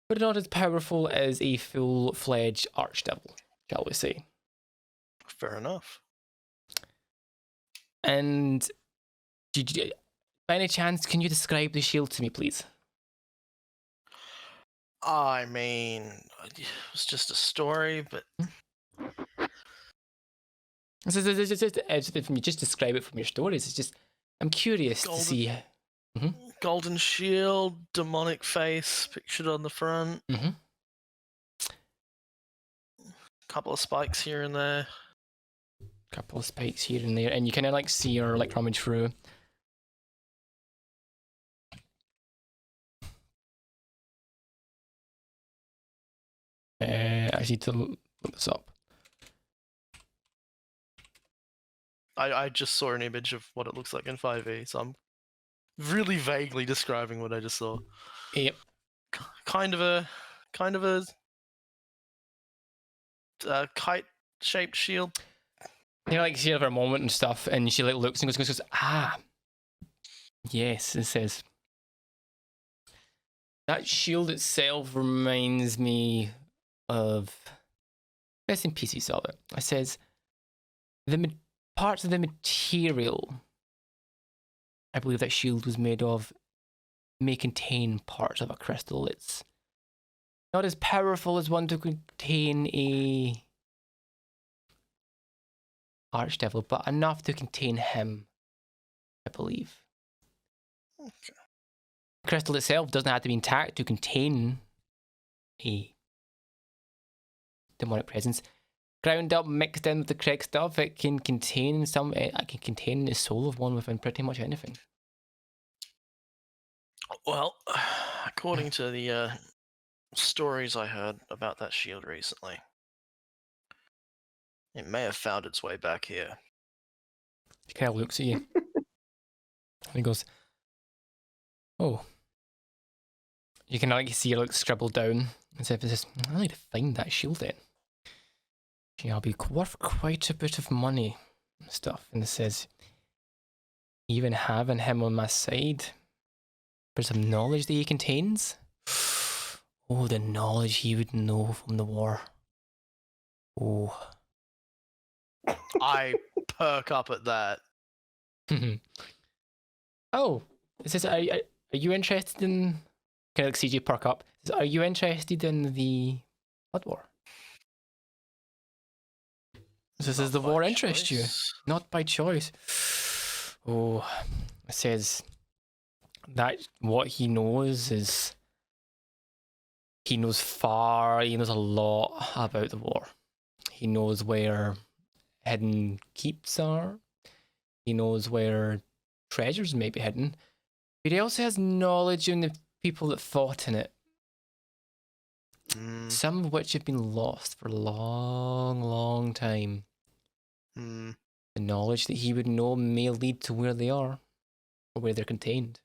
But not as powerful as a full-fledged archdevil, shall we say. Fair enough. And by any chance, can you describe the shield to me, please? I mean, it was just a story, but Just describe it from your stories. It's just, I'm curious to see. golden shield, demonic face pictured on the front. Mm-hmm. Couple of spikes here and there. Couple of spikes here and there, and you kind of like see her like rummage through. I need to look this up. I just saw an image of what it looks like in 5e, so I'm really vaguely describing what I just saw. Yep. Kind of a kite-shaped shield. You know, like see her for a moment and stuff, and she like looks and goes, ah, yes, it says. That shield itself reminds me of bits and pieces of it. It says parts of the material I believe that shield was made of may contain parts of a crystal. It's not as powerful as one to contain a archdevil, but enough to contain him, I believe. Okay. The crystal itself doesn't have to be intact to contain a demonic presence. Ground up, mixed in with the correct stuff, it can contain the soul of one within pretty much anything. Well, according to the stories I heard about that shield recently, it may have found its way back here. He kind of looks at you. And he goes, oh. You can like see her like scribbled down and says, I need to find that shield then. I'll be worth quite a bit of money and stuff. And it says, even having him on my side, for some knowledge that he contains. Oh, the knowledge he would know from the war. Oh. I perk up at that. Oh, it says, are you interested in... Kind of like CG perk up. It says, are you interested in the Blood War? This is the war interest you, not by choice. Oh, it says that what he knows is he knows a lot about the war. He knows where hidden keeps are. He knows where treasures may be hidden. But he also has knowledge on the people that fought in it. Some of which have been lost for a long, long time. The knowledge that he would know may lead to where they are, or where they're contained.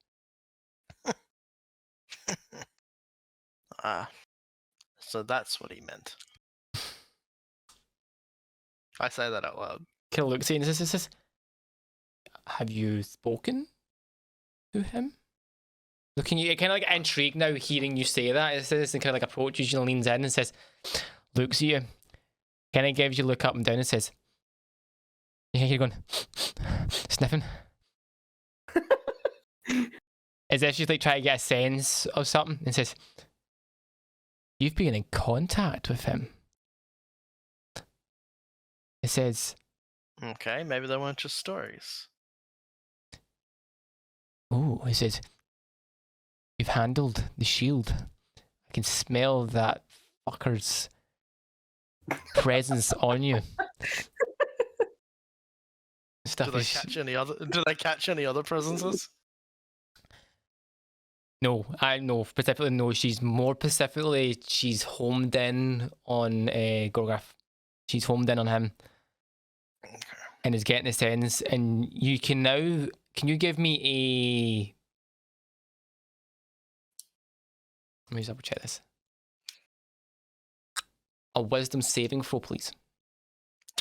So that's what he meant. I say that out loud. Kind of looks at you and says, have you spoken to him? Looking at you, kind of like intrigued now, hearing you say that. It says, and kind of like approaches you and leans in and says, looks at you, kind of gives you a look up and down and says, you hear going, sniffing. As if she's like trying to get a sense of something, and says, you've been in contact with him. It says, Okay, maybe they weren't just stories. oh, it says, you've handled the shield. I can smell that fucker's presence on you. Stuff Do they is catch any other? Do they catch any other presences? no, I know specifically. No, she's more specifically. She's homed in on Gorgaf. She's homed in on him, Okay. and is getting the sense. And you can now. Can you give me a? Let me just double check this. A wisdom saving throw, please.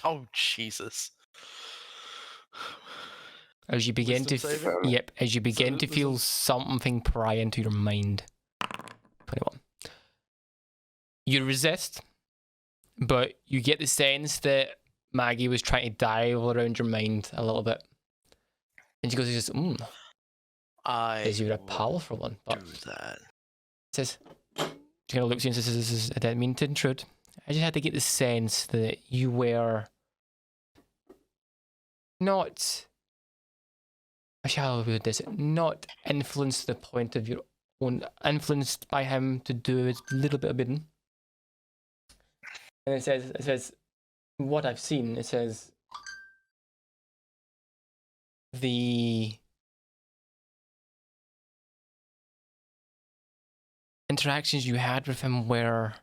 Oh Jesus! As you begin Wisdom to, saving? yep, as you begin to this feel is- something pry into your mind. 21. You resist, but you get the sense that Maggie was trying to dive around your mind a little bit, and she goes, "Just, says you're a won't powerful one." But do that. says, she kind of looks at you and says, "I didn't mean to intrude. I just had to get the sense that you were not." I shall do this. Not influenced to the point of your own, influenced by him to do a little bit of bidding. And it says, what I've seen, it says, the interactions you had with him were,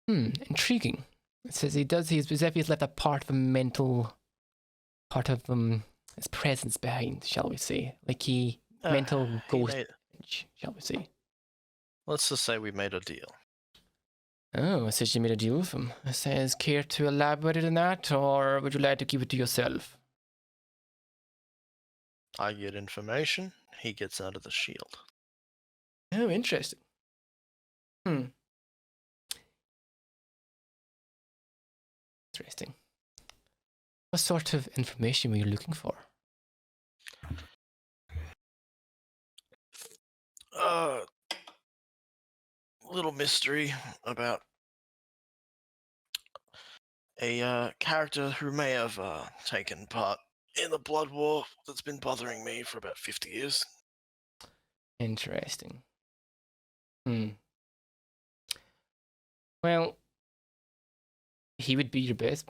intriguing. It says he's as if he's left a part of a mental, part of his presence behind, shall we say, like mental He ghost, made- shall we say. Let's just say we made a deal. Oh, it says you made a deal with him. It says, care to elaborate on that, or would you like to keep it to yourself? I get information. He gets out of the shield. Oh, interesting. Interesting. What sort of information were you looking for? Little mystery about a character who may have taken part in the blood war that's been bothering me for about 50 years. Interesting. Well, he would be your best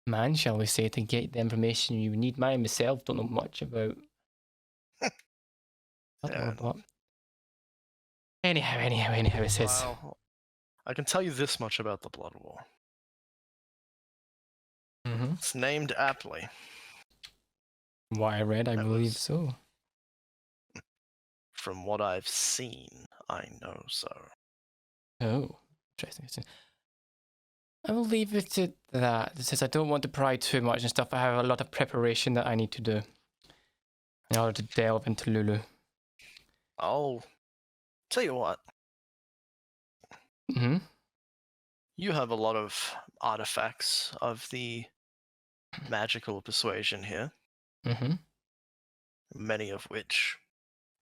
man, shall we say, to get the information you need. I myself don't know much about. Anyhow, it says. Well, I can tell you this much about the blood war. Mm-hmm. It's named aptly. What I read, I That believe was- so. From what I've seen, I know so. Oh, interesting. I will leave it at that. It says I don't want to pry too much and stuff. I have a lot of preparation that I need to do in order to delve into Lulu. I'll tell you what. Mm-hmm. You have a lot of artifacts of the magical persuasion here, Mm-hmm. many of which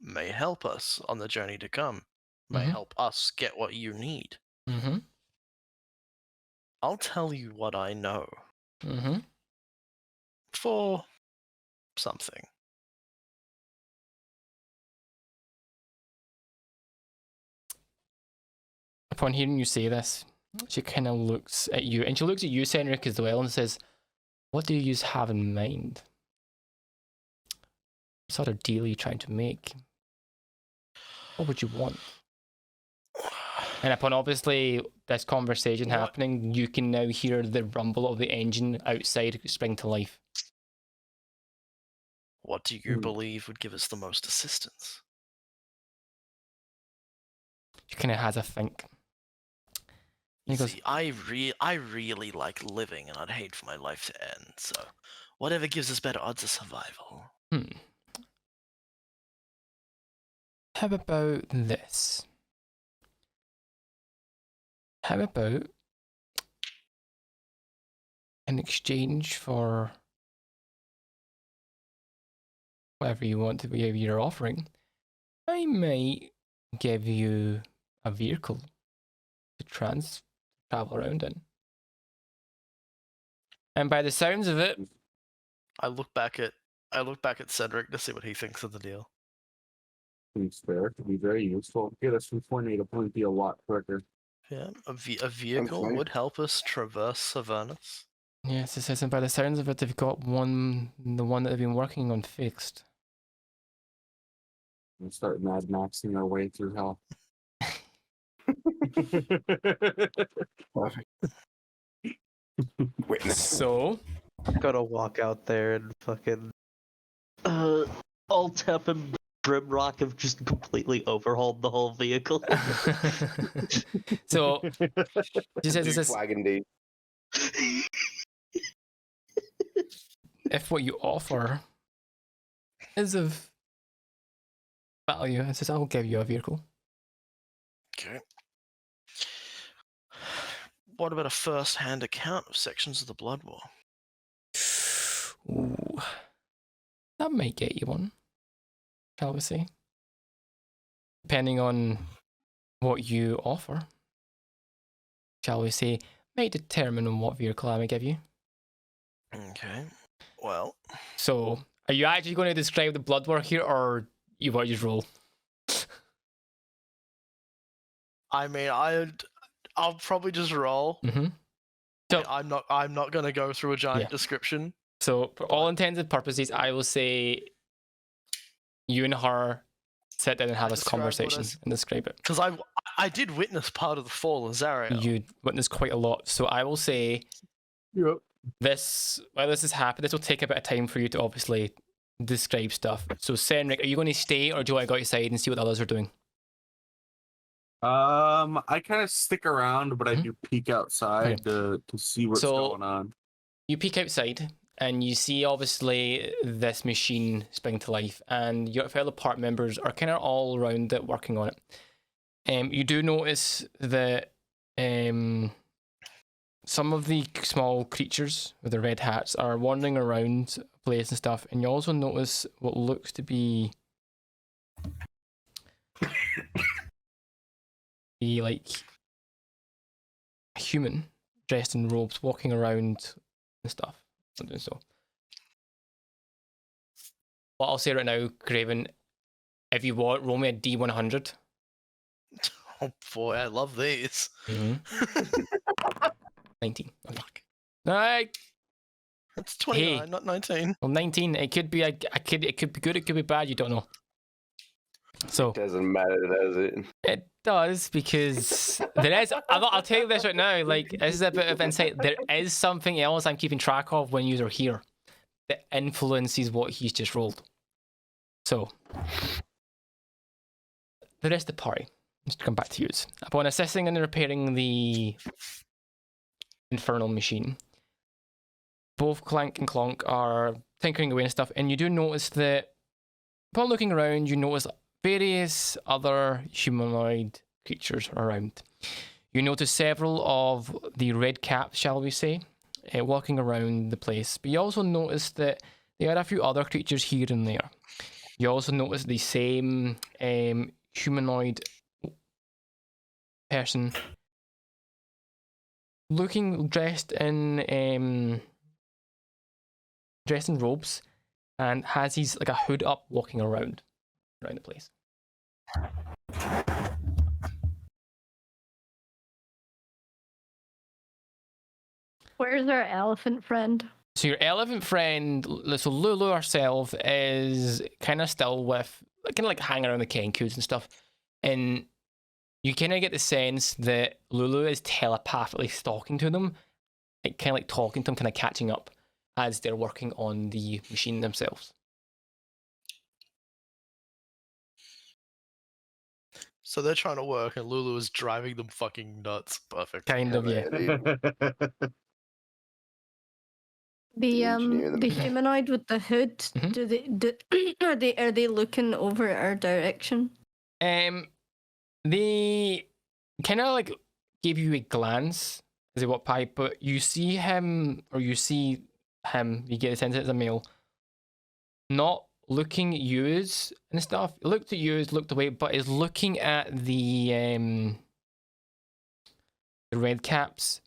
may help us on the journey to come, may Mhm. help us get what you need. Mm-hmm. I'll tell you what I know Mm-hmm. for something. Upon hearing you say this, she kind of looks at you, and she looks at you, Cedric, as well, and says, "What do you have in mind? What sort of deal are you trying to make? What would you want?" And upon obviously this conversation What- happening, you can now hear the rumble of the engine outside spring to life. What do you believe would give us the most assistance? She kind of has a think. And he goes, See, I really like living, and I'd hate for my life to end. So, whatever gives us better odds of survival. how about this? How about in exchange for whatever you want to be you're offering, I might give you a vehicle to travel around in. And by the sounds of it, I look back at Cedric to see what he thinks of the deal. Seems fair. Could be very useful. Get us from point A to point B a lot quicker. Yeah, a vehicle fine. would help us traverse Avernus. Yes, it says, and by the sounds of it, they've got the one that they've been working on fixed. And start Mad Maxing our way through hell. Perfect. Witness. So, Gotta walk out there and fucking. Altep and Brimrock have just completely overhauled the whole vehicle. so she says, New this flag indeed. if what you offer is of value, it says, I'll give you a vehicle. Okay. What about a first-hand account of sections of the Blood War? Ooh, that might get you one, shall we say? Depending on what you offer, shall we say, might determine on what vehicle I may give you. Okay. Well, So, are you actually going to describe the blood war here, or you want to just roll? I mean, I'll probably just roll. Mm-hmm. So- I'm not gonna go through a giant Yeah. description. So, for all intents and purposes, I will say you and her sit down and have this Describe what conversation I- and describe it. Because I did witness part of the fall of Zariel. You witnessed quite a lot, so I will say Yep. while this has happened, this will take a bit of time for you to obviously describe stuff. So, Senric, are you going to stay, or do you want to go outside and see what the others are doing? I kind of stick around, but I Mhm. do peek outside to see what's So- going on. You peek outside and you see obviously this machine spring to life, and your fellow part members are kind of all around it working on it. You do notice that some of the small creatures with the red hats are wandering around the place and stuff, and you also notice what looks to be like a human dressed in robes walking around and stuff. Something so. What I'll say right now, Craven, if you want, roll me a D100. Oh boy, I love these. 19. Okay. Fuck. Alright. That's 29, not 19. Well, 19. It could be it could be good, it could be bad, you don't know. So Doesn't matter, does it? it does, because there is. I'll tell you this right now. Like, this is a bit of insight. There is something else I'm keeping track of when you are here that influences what he's just rolled. So, the rest of the party, just to come back to you, upon assessing and repairing the infernal machine, both Clank and Clonk are tinkering away and stuff, and you do notice that upon looking around, you notice various other humanoid creatures around. You notice several of the red caps, shall we say, walking around the place. But you also notice that there are a few other creatures here and there. You also notice the same humanoid person dressed in robes, and has his like a hood up, walking around the place. Where's our elephant friend? So your elephant friend, so Lulu herself, is kind of still with, kind of like hanging around the Kenkus and stuff, and you kind of get the sense that Lulu is telepathically talking to them, like kind of like talking to them, kind of catching up as they're working on the machine themselves. So they're trying to work, and Lulu is driving them fucking nuts. Perfect. Kind of, yeah. engineer them. The humanoid with the hood. Mhm. Are they looking over our direction? They kind of like give you a glance as they walk by, but you see him, you get the sense it's a male, not looking at yous and stuff. He looked at yous, looked away, but is looking at the red caps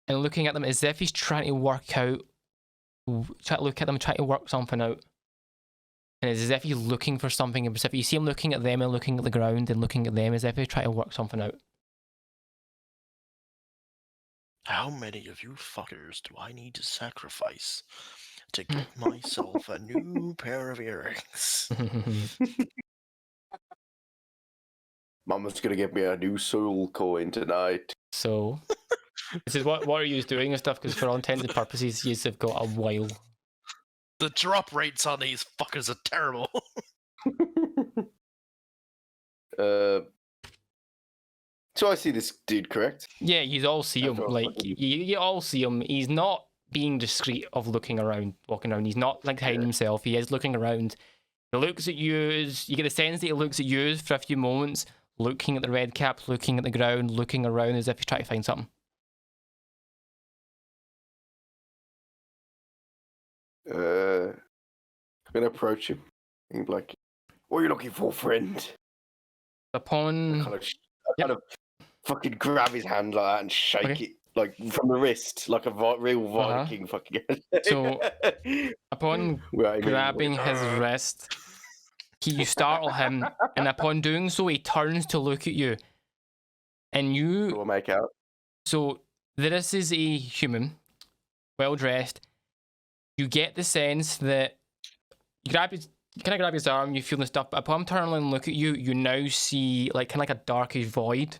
and looking at them as if he's trying to look at them, trying to work something out. And it's as if he's looking for something in specific. You see him looking at them and looking at the ground and looking at them as if he's trying to work something out. How many of you fuckers do I need to sacrifice to get myself a new pair of earrings? Mama's gonna get me a new soul coin tonight. So, this is what are you doing and stuff? Because for all intents and purposes, you have got a while. The drop rates on these fuckers are terrible. So I see this dude, correct? Yeah, you all see him. After all, Like fucking- you all see him. He's not being discreet of looking around, walking around. He's not like hiding himself. He is looking around. He looks at you. You get the sense that he looks at you for a few moments, looking at the red cap, looking at the ground, looking around as if he's trying to find something. I'm gonna approach him and be like, "What are you looking for, friend?" Upon I kind of fucking grab his hand like that and shake Okay. it like from the wrist, like a real Viking fucking. So, upon grabbing his wrist, you startle him, and upon doing so, he turns to look at you, and you. We'll make out. So this is a human, well dressed. You get the sense that you kind of grab his arm, you feel the stuff. But upon turning and look at you, you now see like kind of like a darkish void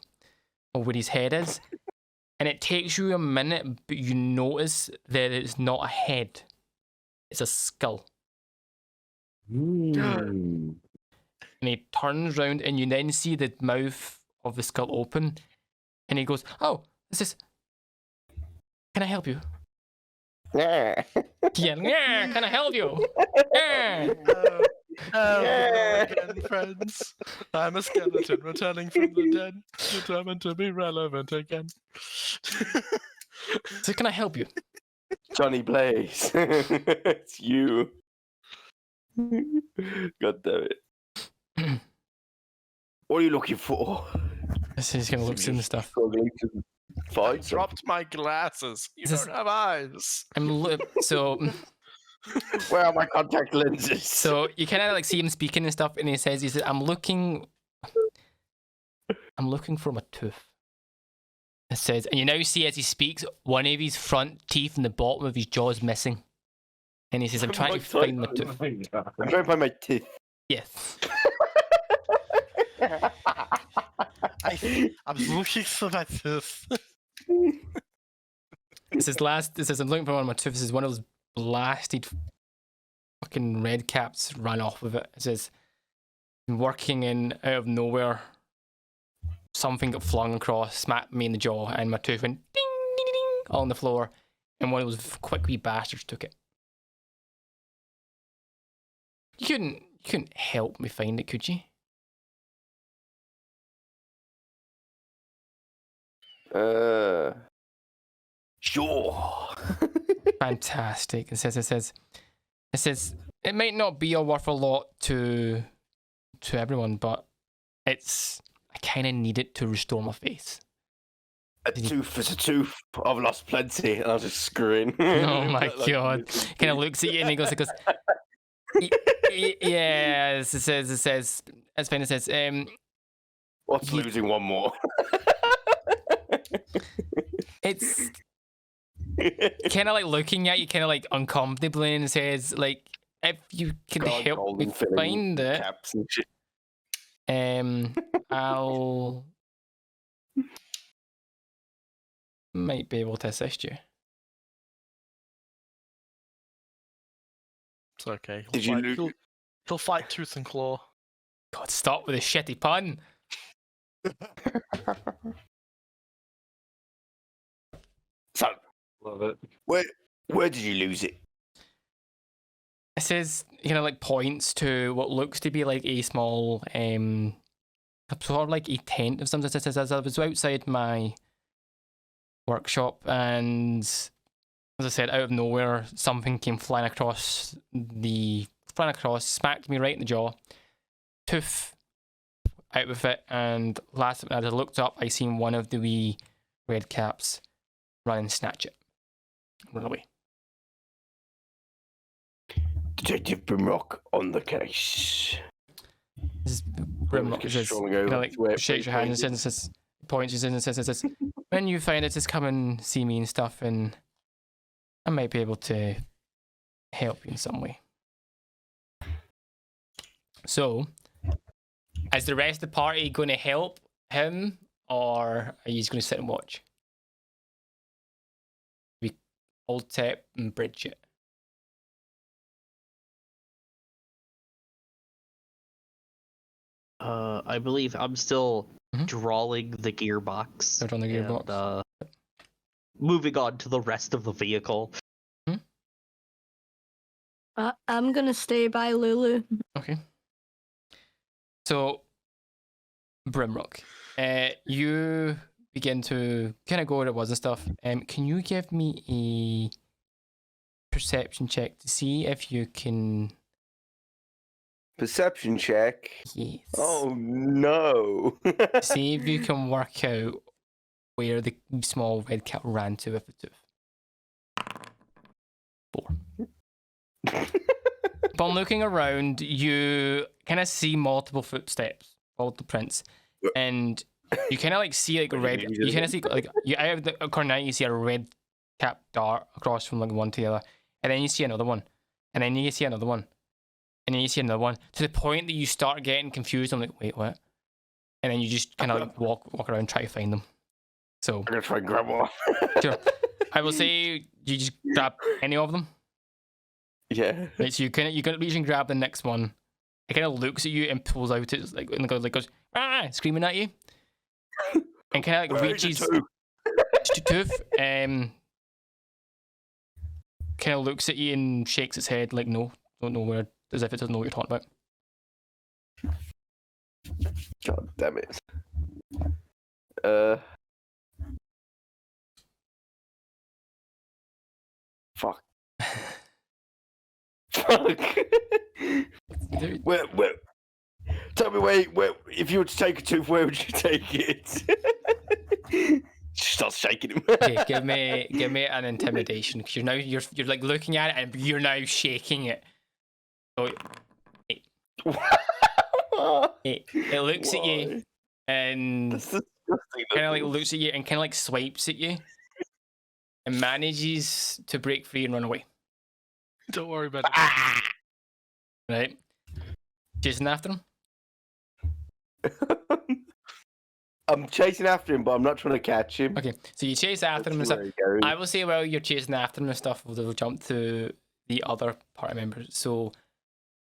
of where his head is, and it takes you a minute, but you notice that it's not a head; it's a skull. Mm. And he turns round, and you then see the mouth of the skull open, and he goes, "Oh, this is. Can I help you?" Yeah. Yeah, can I help you? Yeah. Hello again, friends. I'm a skeleton returning from the dead, determined to be relevant again. So can I help you? Johnny Blaze, it's you. God damn it. What are you looking for? This is gonna look in the stuff. Struggling to I find dropped my glasses. You This is- don't have eyes. So Where are my contact lenses? so you kind of like see him speaking and stuff, and he says, I'm looking for my tooth. It says, and you now see as he speaks, one of his front teeth and the bottom of his jaw is missing. And he says, I'm trying to find my tooth. Oh my God. I'm trying to find my teeth. Yes. I'm looking for my tooth. It says, I'm looking for one of my tooth. This is one of those blasted fucking red caps ran off with it. It says, I'm working in out of nowhere. Something got flung across, smacked me in the jaw, and my tooth went ding, ding, ding, ding, all on the floor. And one of those quick wee bastards took it. You couldn't help me find it, could you? Sure. Fantastic. It says it might not be worth a lot to everyone, but I kind of need it to restore my face. A tooth is a tooth. I've lost plenty, and I'll just screw in. Oh my Like- god! Kind of looks at you and he goes, yeah. It says it's fine. It says What's Ye- losing one more? it's kind of like looking at you, kind of like uncomfortably, and says like, if you can God, help me golden filling find it, Caps and shit. I'll might be able to assist you. It's okay. Did you loot? He'll fight tooth and claw. God, stop with the shitty pun. So, Love it. where did you lose it? It says, like points to what looks to be like a small, sort of like a tent of some sort. It says, as I was outside my workshop, and as I said, out of nowhere, something came flying across, smacked me right in the jaw. Tooth out with it, and as I looked up, I seen one of the wee red caps run and snatch it. Run away. Detective Brimrock on the case. This is Grimlock. It says, Strolling over like to where shakes your hand and Fraser says, points. He says, when you find it, just come and see me and stuff, and I might be able to help you in some way. So, is the rest of the party going to help him, or are you just going to sit and watch? We Old Tep and Bridget. I believe I'm still Mhm. drawing the gearbox. They're on the and, gearbox. moving on to the rest of the vehicle. I'm gonna stay by Lulu. Okay. So, Brimrock, you begin to kind of go where it was and stuff. Can you give me a perception check to see if you can? Perception check. Yes. Oh no. See if you can work out where the small red cat ran to with the tooth. 4. Upon looking around, you kind of see multiple footsteps, multiple prints, and you kind of like see like red. You kind of see like you out of the corner, you see a red cap dart across from like one to the other, and then you see another one, and then you see another one, and then you see another one, to the point that you start getting confused. I'm like, wait, what? And then you just kind of like walk around and try to find them. So I'm gonna try and grab one. sure, I will say you just grab any of them. Yeah. Right, so you can reach and grab the next one. It kind of looks at you and pulls out it like and goes ah, screaming at you, and kind of like reaches tooth, kind of looks at you and shakes its head like no, don't know where, as if it doesn't know what you're talking about. God damn it. Fuck. Fuck. Where? Tell me where. If you were to take a tooth, where would you take it? She starts shaking him. Okay, give me an intimidation, because you're like looking at it and you're now shaking it. So it looks at you and That's disgusting. kind of like looks at you and kind of like swipes at you and manages to break free and run away. Don't worry about it. Right? Chasing after him? I'm chasing after him, but I'm not trying to catch him. Okay, so you chase after him and stuff. I will say while you're chasing after him and stuff, we'll jump to the other party members. So,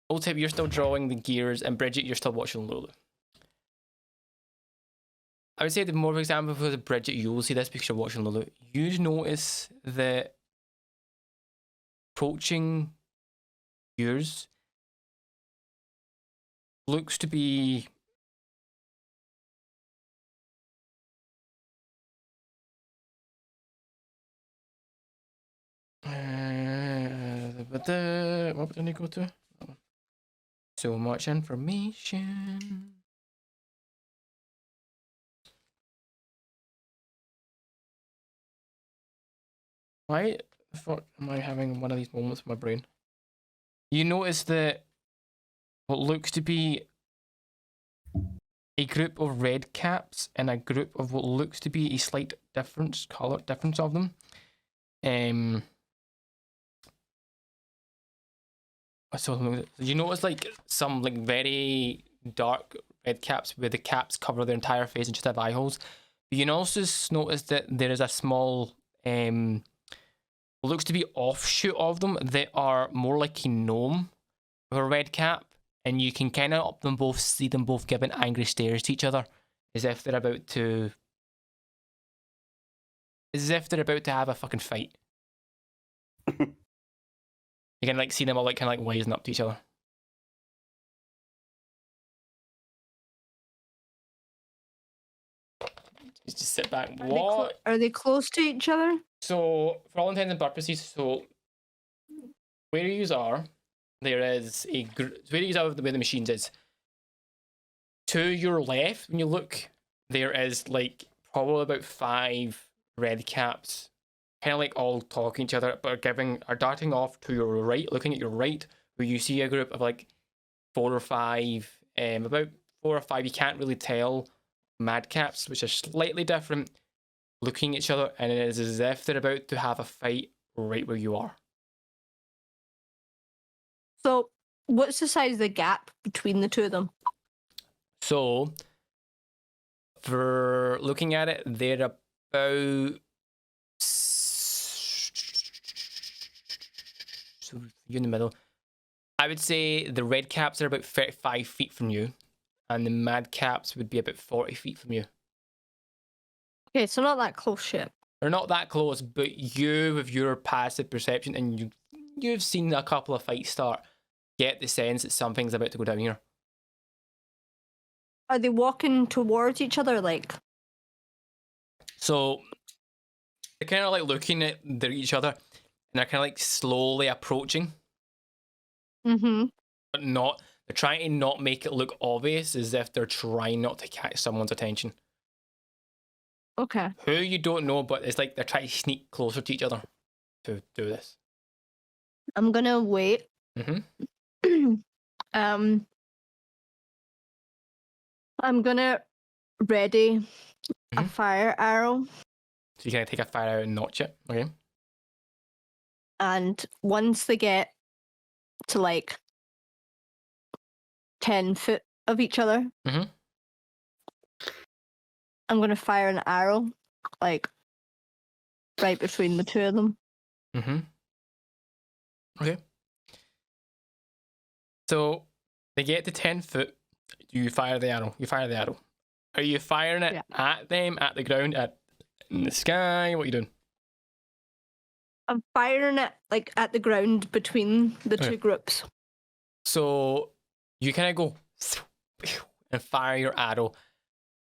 Old Tip, you're still drawing the gears, and Bridget, you're still watching Lulu. I would say the more example for Bridget, you will see this because you're watching Lulu. You notice that approaching yours looks to be what would I need to go to? So much information. Why the fuck am I having one of these moments in my brain? You notice that what looks to be a group of red caps and a group of what looks to be a slight color difference of them. So you notice like some like very dark red caps where the caps cover their entire face and just have eye holes. But you can also notice that there is a small what looks to be offshoot of them that are more like a gnome with a red cap, and you can kind of see them both giving angry stares to each other as if they're about to have a fucking fight. You can like see them all like kind of like wising up to each other. Just sit back. What? Are they close to each other? So, for all intents and purposes, so where you are, there is where you are where the machines is. To your left, when you look, there is like probably about 5 red caps, kind of like all talking to each other, but are darting off to your right, looking at your right, where you see a group of like 4 or 5, about 4 or 5. You can't really tell madcaps, which are slightly different, looking at each other, and it is as if they're about to have a fight right where you are. So, what's the size of the gap between the two of them? So, for looking at it, they're about. So you're in the middle. I would say the red caps are about 35 feet from you, and the mad caps would be about 40 feet from you. Okay, so not that close shit. They're not that close, but you, with your passive perception, and you've seen a couple of fights start, get the sense that something's about to go down here. Are they walking towards each other, like? So they're kind of like looking at each other, and they're kind of like slowly approaching, Mm-hmm. but not. They're trying to not make it look obvious, as if they're trying not to catch someone's attention. Okay. Who you don't know, but it's like they're trying to sneak closer to each other to do this. I'm gonna wait. Mm-hmm. I'm gonna ready a Mhm. fire arrow, So you can take a fire arrow and notch it. Okay. and once they get to like 10 foot of each other, Mhm. I'm gonna fire an arrow, like right between the two of them. Mm-hmm. Okay. So they get to 10 foot. You fire the arrow. You fire the arrow. Are you firing it Yeah. at them, at the ground, in the sky? What are you doing? I'm firing it like at the ground between the Okay. two groups. So you kind of go and fire your arrow.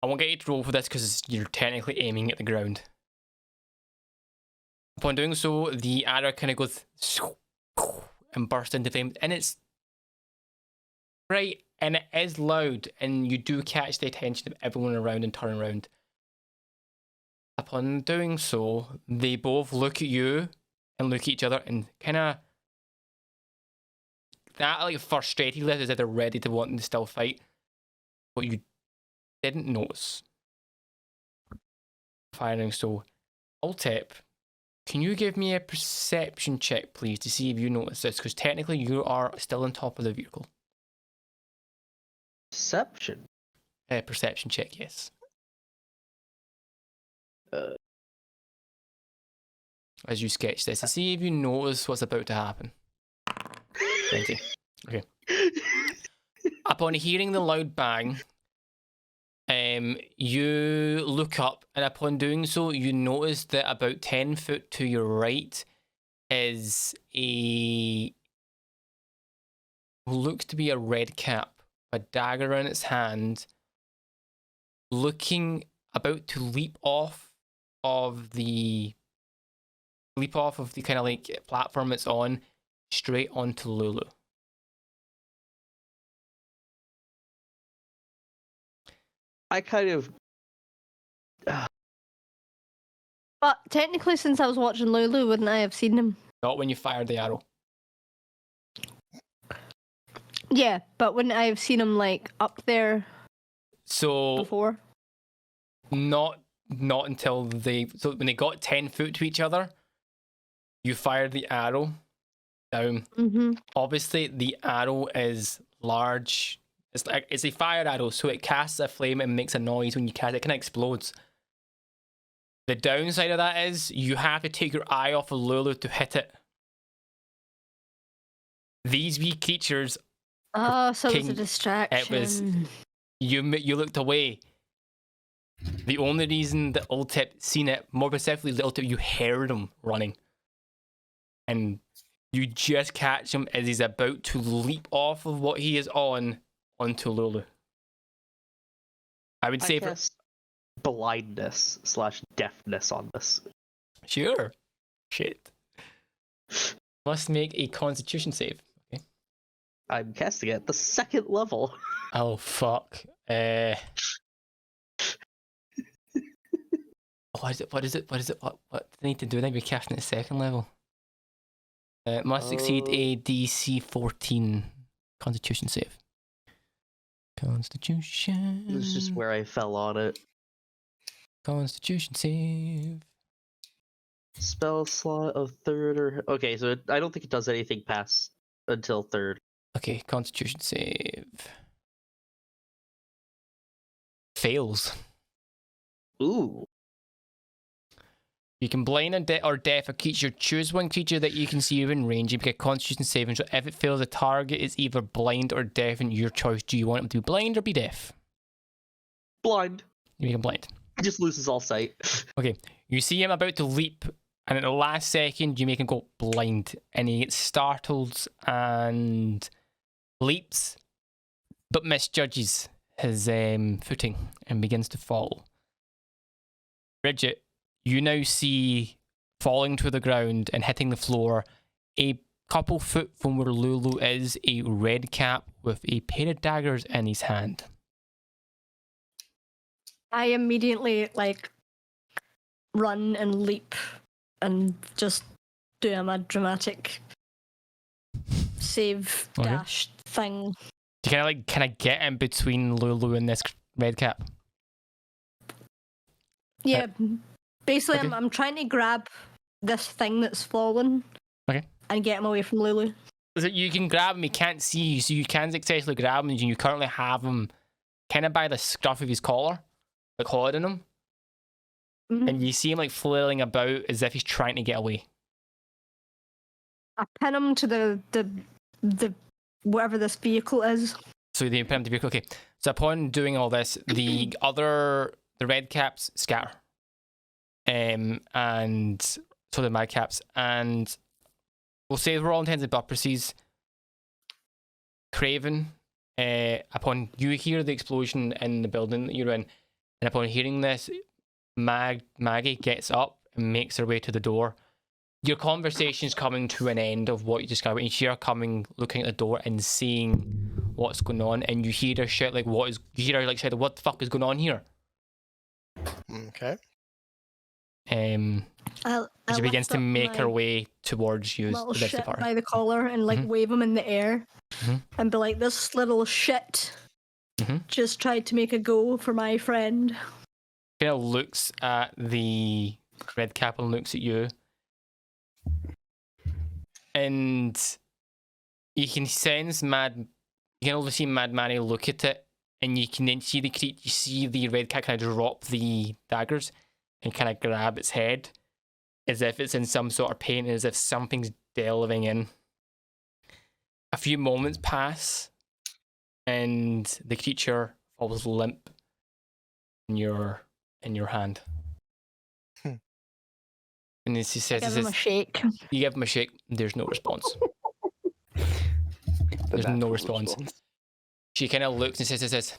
I won't get you to roll for this because you're technically aiming at the ground. Upon doing so, the arrow kind of goes and bursts into flame, and it's bright and it is loud, and you do catch the attention of everyone around and turn around. Upon doing so, they both look at you and look at each other and kind of that like frustrated look as if they're ready to want to still fight. But you didn't notice firing. So, Altep, can you give me a perception check, please, to see if you notice this? Because technically, you are still on top of the vehicle. Perception. Perception check, yes. As you sketch this, to see if you notice what's about to happen. 20. Okay. Upon hearing the loud bang, you look up, and upon doing so, you notice that about 10 foot to your right is looks to be a red cap, a dagger in its hand, looking about to leap off of the kind of like platform it's on, straight onto Lulu. I kind of. But technically, since I was watching Lulu, wouldn't I have seen him? Not when you fired the arrow. Yeah, but wouldn't I have seen him like up there So before? not until when they got 10 foot to each other, you fired the arrow down. Mm-hmm. Obviously, the arrow is large. It's a fire arrow, so it casts a flame and makes a noise when you cast it. It kind of explodes. The downside of that is you have to take your eye off of Lulu to hit it. These wee creatures, Oh, so it was a King- distraction. you looked away. The only reason that Ultip seen it, more specifically Ultip, you heard him running. And you just catch him as he's about to leap off of what he is on onto Lulu. I would say I guess blindness / deafness on this. sure. Shit. Must make a constitution save. Okay. I'm casting it at the 2nd level. Oh fuck. What is it? What do they need to do? They be casting at 2nd level. Must succeed a DC 14 constitution save. Constitution. This is just where I fell on it. Constitution save. Spell slot of third or okay, so I don't think it does anything past until third. Okay, Constitution save. Fails. Ooh. You can blind or deaf a creature. Choose one creature that you can see within range. You make a Constitution saving. So if it fails, the target is either blind or deaf, and your choice. Do you want him to be blind or be deaf? Blind. You make him blind. He just loses all sight. Okay, you see him about to leap, and at the last second, you make him go blind, and he gets startled and leaps, but misjudges his footing and begins to fall. Bridget, you now see falling to the ground and hitting the floor, a couple foot from where Lulu is, a red cap with a pair of daggers in his hand. I immediately run and leap and just do a mad dramatic save dash thing. Do you kind of get in between Lulu and this red cap? Yeah, basically okay. I'm trying to grab this thing that's fallen. Okay. And get him away from Lulu. So you can grab him, he can't see you, so you can successfully grab him, and you currently have him kind of by the scruff of his collar, like holding him. Mm-hmm. And you see him flailing about as if he's trying to get away. I pin him to the whatever this vehicle is. So you pin him to the vehicle. Okay. So upon doing all this, the red caps scatter. And so the mad caps. And we'll say for all intents and purposes, Craven, upon you hear the explosion in the building that you're in, and upon hearing this, Maggie gets up and makes her way to the door. Your conversation's coming to an end of what you described, and you hear her coming, looking at the door and seeing what's going on, and you hear her shout you hear her shout, "What the fuck is going on here?" Okay. She begins to make her way towards you. Little shit by the collar and wave him in the air and be like, "This little shit just tried to make a go for my friend." Kind of looks at the red cap and looks at you, and you can sense You can only see Mad Manny look at it, and you can then see you see the red cap kind of drop the daggers and kind of grab its head, as if it's in some sort of pain, as if something's delving in. A few moments pass, and the creature falls limp in your hand. And as he says, Give him a shake. You give him a shake. There's no response. There's no response. She kind of looks and says,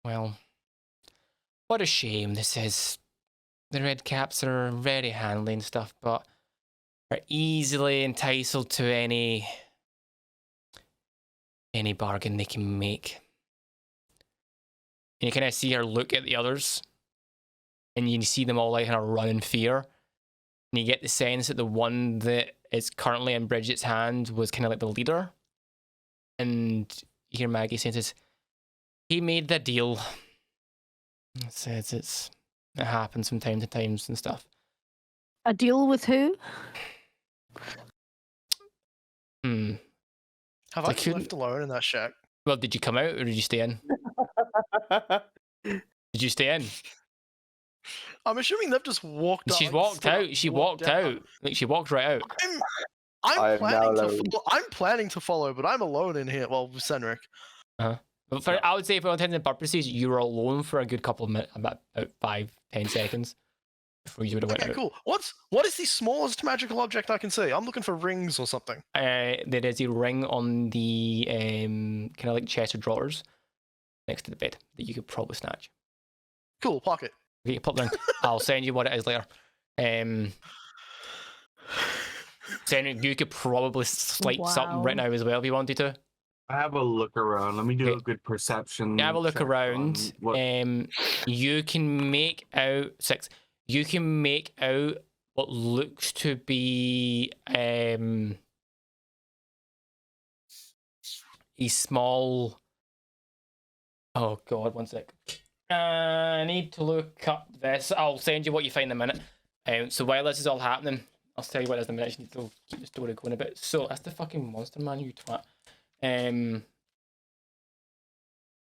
"Well, what a shame this is. The red caps are very handy and stuff, but are easily entitled to any bargain they can make." And you kind of see her look at the others, and you see them all kind of run in fear. And you get the sense that the one that is currently in Bridget's hand was kind of the leader. And you hear Maggie saying, "He made the deal." It says it happens from time to time and stuff. A deal with who? Have I been left alone in that shack? Well, did you come out or did you stay in? Did you stay in? I'm assuming they've just walked out. She's walked out. She walked out. She walked right out. I'm planning to follow, but I'm alone in here. Well, with Senric. But I would say, for all intents and purposes, you were alone for a good couple of minutes, about 5-10 seconds before you would have went out. Okay, cool. What is the smallest magical object I can see? I'm looking for rings or something. There is a ring on the kind of chest of drawers next to the bed that you could probably snatch. Cool, pocket. Okay, pop the ring. I'll send you what it is later. Senric, you could probably swipe something right now as well if you wanted to. I have a look around. Let me do a good perception. Have a look around. You can make out 6. You can make out what looks to be a small. Oh God, one sec. I need to look up this. I'll send you what you find in a minute. So while this is all happening, I'll tell you what it is in a minute. I just need to keep the story going a bit. So that's the fucking monster man, you twat.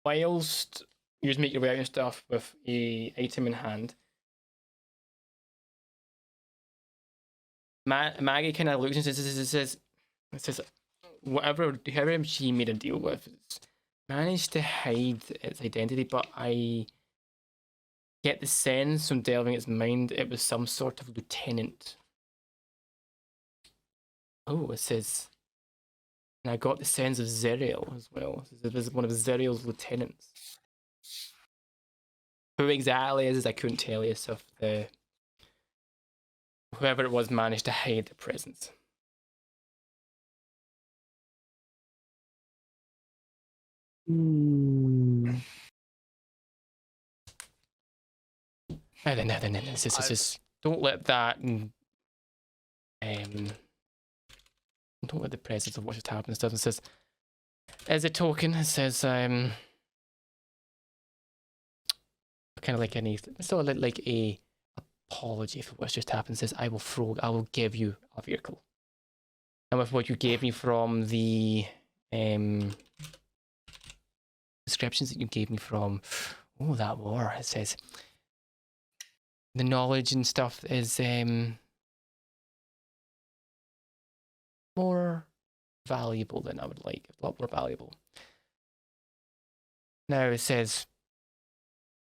Whilst you just make your way out and stuff with a item in hand, Maggie kind of looks and says, whoever she made a deal with managed to hide its identity, but I get the sense from delving its mind it was some sort of lieutenant. Oh, it says, and I got the sense of Zeriel as well. It was one of Zeriel's lieutenants. Who exactly is I couldn't tell you, so if whoever it was managed to hide the presence. Now then, this don't let that don't let the presence of what just happened stuff. It says, as a token, it says kind of like any sort of like a apology for what's just happened. It says, I will give you a vehicle. And with what you gave me from the descriptions that you gave me from that war, it says the knowledge and stuff is more valuable than I would like. A lot more valuable. Now it says,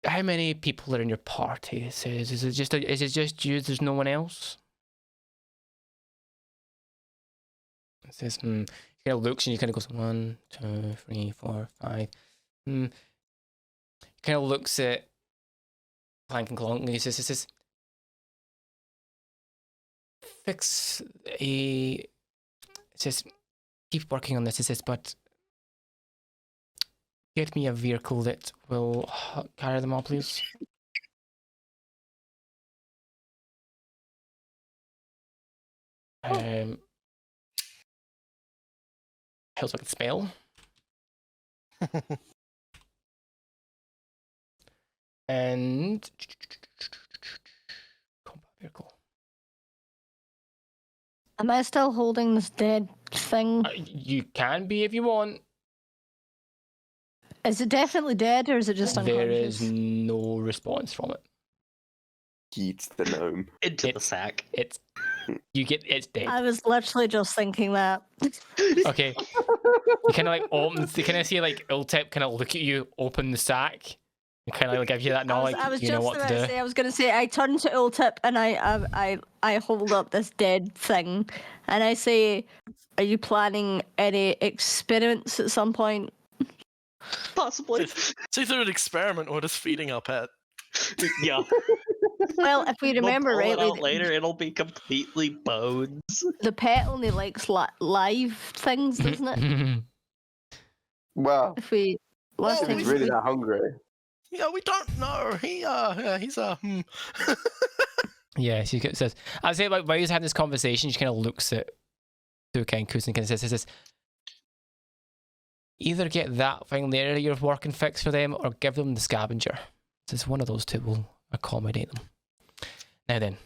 how many people are in your party? It says, is it just you? There's no one else? It says, He kind of looks and he kind of goes 1, 2, 3, 4, 5. He kind of looks at Clank and Clonk and he says, fix a. It says, keep working on this. It says, but get me a vehicle that will carry them all, please. Helps I can spell. And combat vehicle. Am I still holding this dead thing? You can be if you want. Is it definitely dead or is it just unconscious? There is no response from it. He eats the gnome. Into the sack. It's dead. I was literally just thinking that. Okay. You kind of like you kind of see like Ultep kind of look at you, open the sack, and kind of like give you that knowledge. I was you know just what about to do. to say. I was going to say. I turn to Ultip and I hold up this dead thing, and I say, "Are you planning any experiments at some point?" Possibly. It's either an experiment or just feeding our pet. Yeah. Well, if we remember We'll pull it rightly, out later, it'll be completely bones. the pet only likes live things, doesn't it? Well, If we last if time it's really that hungry. Yeah, we don't know. He's Yeah, she says. I say like while he's having this conversation, she kind of looks at Kenkus and kind of says, either get that thing there you're working fixed for them, or give them the scavenger. It's one of those two will accommodate them. Now then,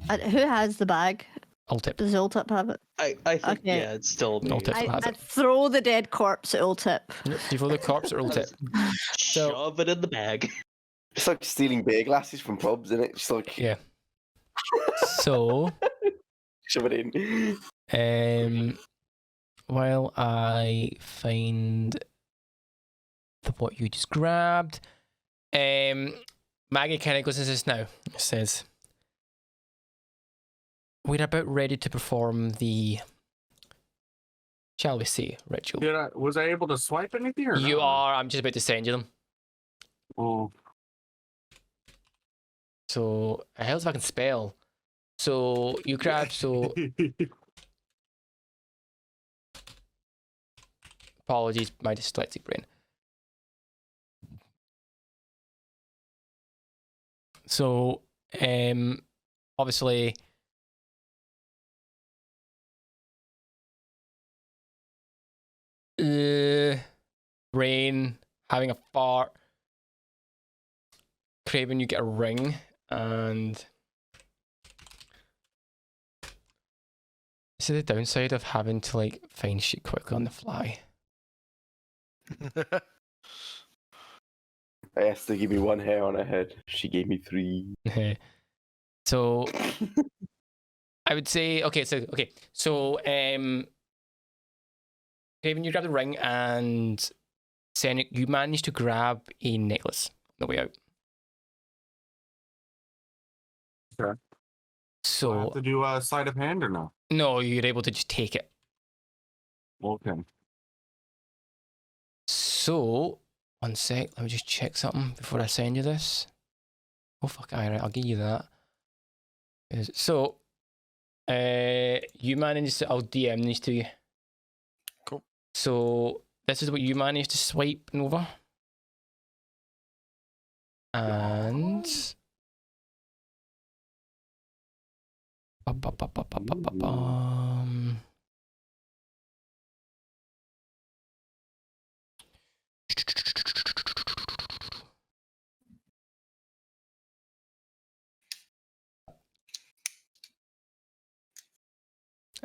who has the bag? Ultip. Does Ultip have it? I think, Okay. yeah, it's still me. Ultip has I it. throw the dead corpse at Ultip. Yep, you throw the corpse or Ultip. So- Shove it in the bag. It's like stealing beer glasses from pubs, isn't it? Just like Yeah. So, shove it in. while I find what you just grabbed, Maggie kind of goes and says, now, says, we're about ready to perform the, shall we say, ritual. Was I able to swipe anything or You not? are, I'm just about to send you them. Oh. So, hell if I can spell. So, you grab, apologies, my dyslexic brain. So, obviously, Rain having a fart. Kraken, you get a ring, and this is the downside of having to like find shit quickly on the fly. I asked her to give me 1 hair on her head. She gave me 3. So I would say so Kraken, you grab the ring, and Senec, you manage to grab a necklace on the way out. Okay. Do I So have to do a sleight of hand or no? no, you're able to just take it. Okay. So, one sec, let me just check something before I send you this. Oh fuck, alright, I'll give you that. So, you managed to, I'll DM these to you. Cool. So, this is what you managed to swipe over. And...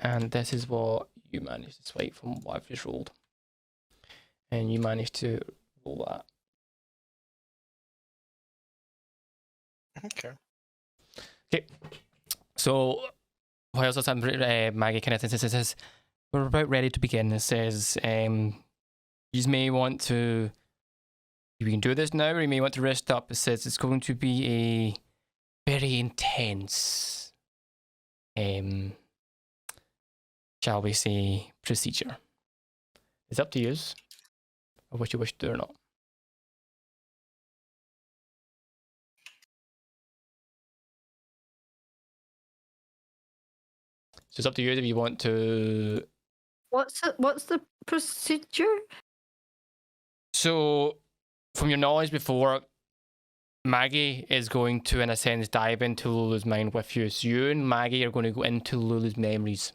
And this is what you managed to swipe from what I've just rolled. And you managed to roll that. Okay. Okay. So, while else Maggie kind of says, we're about ready to begin. It says, you may want to, you can do this now, or you may want to rest up. It says it's going to be a very intense, shall we say, procedure. It's up to you, or what you wish to do or not. So it's up to you if you want to. What's the procedure? So, from your knowledge before, Maggie is going to, in a sense, dive into Lulu's mind with you. So you and Maggie are going to go into Lulu's memories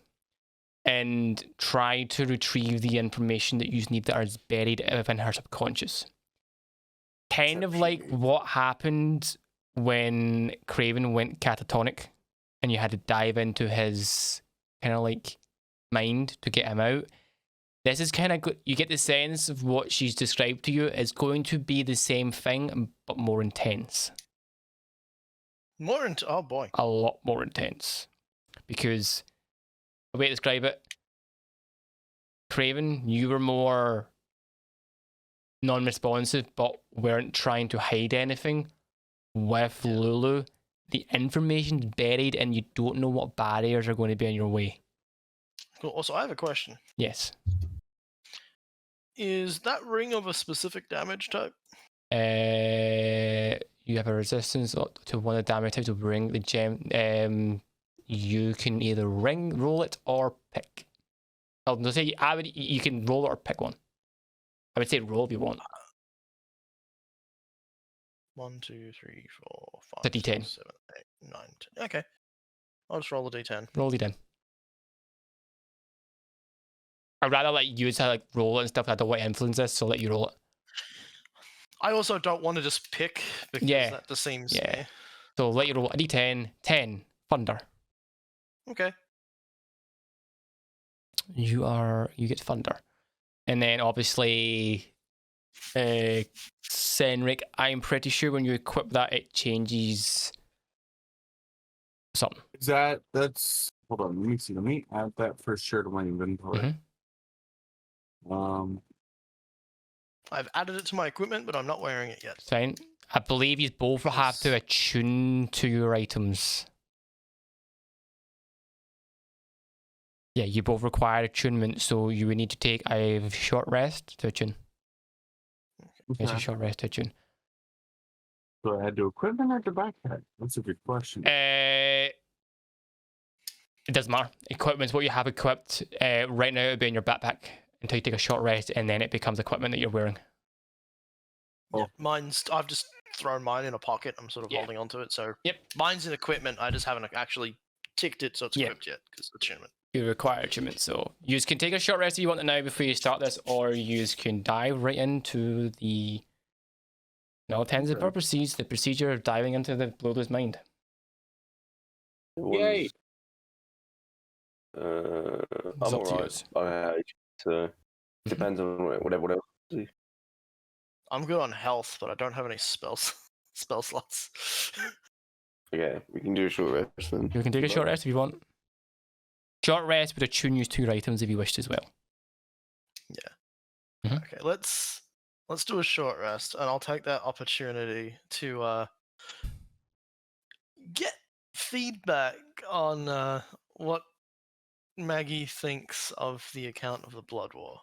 and try to retrieve the information that you need that is buried within her subconscious. Kind of like what happened when Kraken went catatonic and you had to dive into his kind of like mind to get him out. This is kind of good. You get the sense of what she's described to you is going to be the same thing, but more intense. Oh boy. A lot more intense. Because the way to describe it, Kraken, you were more non-responsive, but weren't trying to hide anything. With Lulu, the information's buried and you don't know what barriers are going to be in your way. Cool. Also, I have a question. Yes. Is that ring of a specific damage type? You have a resistance to one of the damage types of ring. The gem. You can either roll it or pick. I'll say you can roll it or pick one. I would say roll if you want. 1, 2, 3, 4, 5, The D10. 6, 7, 8, 9, 10. Okay. I'll just roll a D10. Roll the D10. I'd rather let you roll it and stuff. I don't want to influence this, so let you roll it. I also don't want to just pick because that just seems. Yeah. So let you roll a D10. 10. Thunder. Okay. You get thunder. And then obviously Senric, I'm pretty sure when you equip that it changes something. Is that's hold on, let me see. Let me add that for sure to my inventory. I've added it to my equipment, but I'm not wearing it yet. Fine. I believe you both have to attune to your items. Yeah, you both require attunement, so you would need to take a short rest to attune. It's a short rest to attune. So I had to equipment or to backpack? That's a good question. It doesn't matter. Equipment's what you have equipped. Right now it would be in your backpack until you take a short rest, and then it becomes equipment that you're wearing. Yeah, I've just thrown mine in a pocket. I'm sort of holding onto it. So mine's in equipment. I just haven't actually ticked it, so it's equipped yet because attunement. you require attunement. So you can take a short rest if you want to now before you start this, or you can dive right into the, in all intents and purposes, the procedure of diving into the Bloater's mind. Yay. I'm It's up to alright. yours. So depends on whatever else. I'm good on health, but I don't have any spell slots. Okay, we can do a short rest then. You can take a short rest if you want. Short rest would attune you to your items if you wished as well. Yeah. Okay, let's do a short rest, and I'll take that opportunity to get feedback on what Maggie thinks of the account of the Blood War.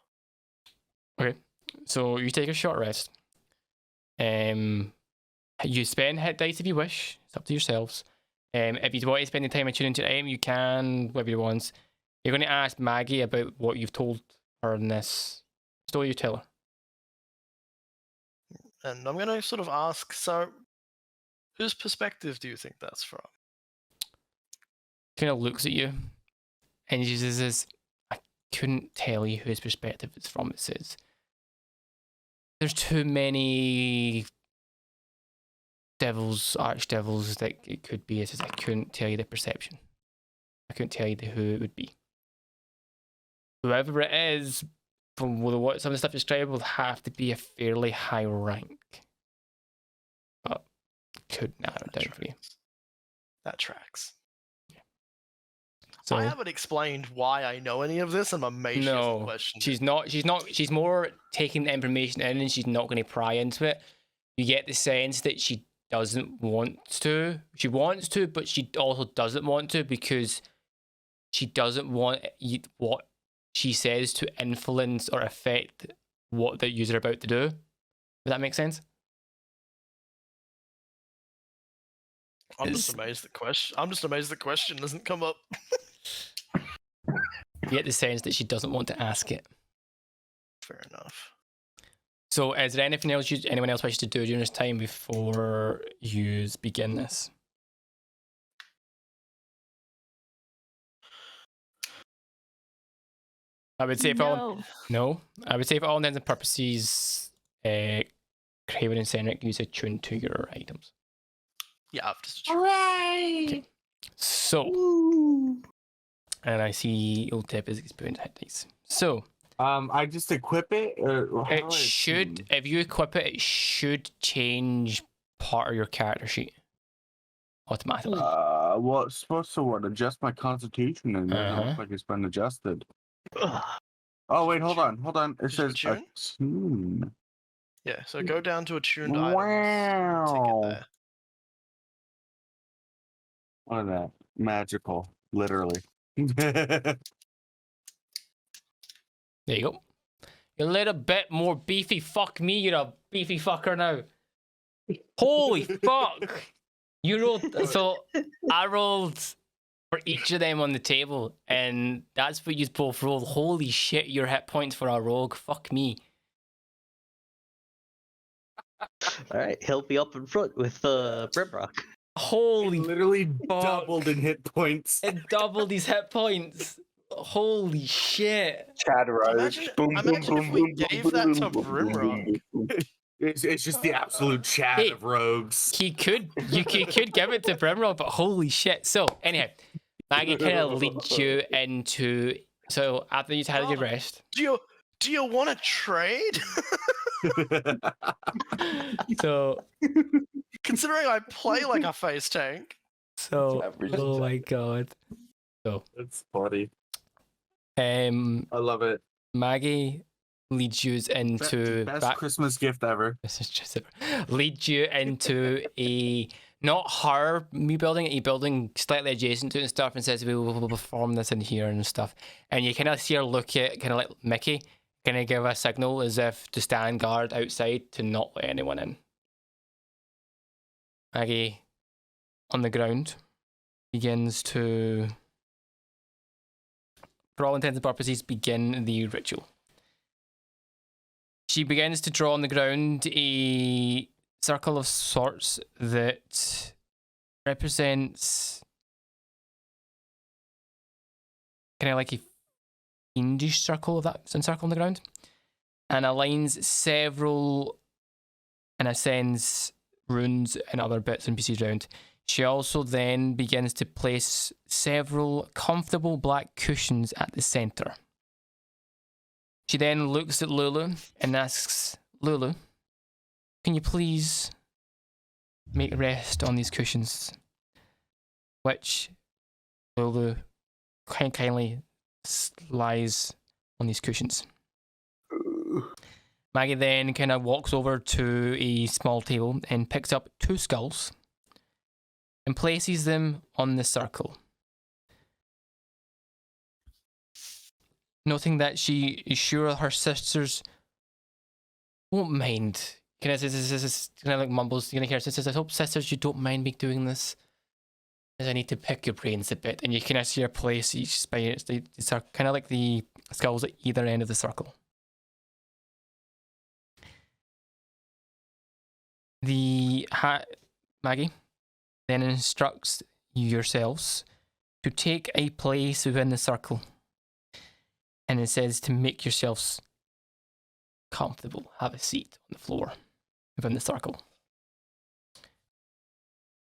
Okay, so you take a short rest. You spend hit dice if you wish. It's up to yourselves. If you want to spend the time attuning to an item, you can, whatever you want. You're going to ask Maggie about what you've told her in this story you tell her. And I'm going to sort of ask, so whose perspective do you think that's from? Kind of looks at you and she says, I couldn't tell you whose perspective it's from. It says, there's too many devils, archdevils that it could be. It says, I couldn't tell you the perception. I couldn't tell you who it would be. Whoever it is, from what some of the stuff described, will have to be a fairly high rank. But could narrow it down for you. That tracks. So, I haven't explained why I know any of this, and I'm amazed no, question. she's not. She's more taking the information in, and she's not going to pry into it. You get the sense that she doesn't want to. She wants to, but she also doesn't want to because she doesn't want what she says to influence or affect what the user are about to do. Does that make sense? I'm just amazed the question doesn't come up. You get the sense that she doesn't want to ask it. Fair enough. So, is there anything else anyone else wishes to do during this time before you begin this? I would say I would say for all intents and purposes, Craven and Senric use attune to your items. Yeah, I've just Okay. So, and I see old tip is experienced hit dice. So, I just equip it. Or how do I it should, attune? if you equip it, it should change part of your character sheet automatically. Well, it's supposed to adjust my constitution, and it doesn't look like it's been adjusted. Oh wait, hold on. It Did you says attune? attune. Yeah, so go down to attuned items. Wow. Take it there. What is that? Magical, literally. There you go. You're a little bit more beefy. Fuck me, you're a beefy fucker now. Holy fuck! You rolled. So I rolled for each of them on the table, and that's what you both rolled. Holy shit, your hit points for a rogue. Fuck me. Alright, he'll be up in front with Brimrock. Holy literally fuck. doubled in hit points. It doubled his hit points. Holy shit. Chad Rose. Imagine if we gave that to Brimrock. It's just the absolute chat Hey, of rogues. You could give it to Brimrock, but holy shit. So anyhow, Maggie kind of leads you into. So after you've had your rest. Do you want to trade? So Considering I play like a face tank. oh my god. So It's funny. I love it. Maggie leads you into Best Christmas gift ever. This is just leads you into a not her me building, a building slightly adjacent to it and stuff, and says we will perform this in here and stuff. And you kind of see her look at kind of like Mickey, kind of give a signal as if to stand guard outside to not let anyone in. Maggie, on the ground, begins to, for all intents and purposes, begin the ritual. She begins to draw on the ground a circle of sorts that represents kind of like a fiendish circle of that encircling the ground, and aligns several and ascends runes and other bits and pieces around. She also then begins to place several comfortable black cushions at the center. She then looks at Lulu and asks, Lulu, can you please make rest on these cushions? Which Lulu kindly lies on these cushions. Maggie then kind of walks over to a small table and picks up 2 skulls and places them on the circle. Noting that she is sure her sisters won't mind. Kind of like mumbles, you're gonna hear sisters, I hope sisters you don't mind me doing this, as I need to pick your brains a bit. And you kind of see her place each spine. It's kind of like the skulls at either end of the circle. Maggie then instructs yourselves to take a place within the circle. And it says to make yourselves comfortable, have a seat on the floor within the circle.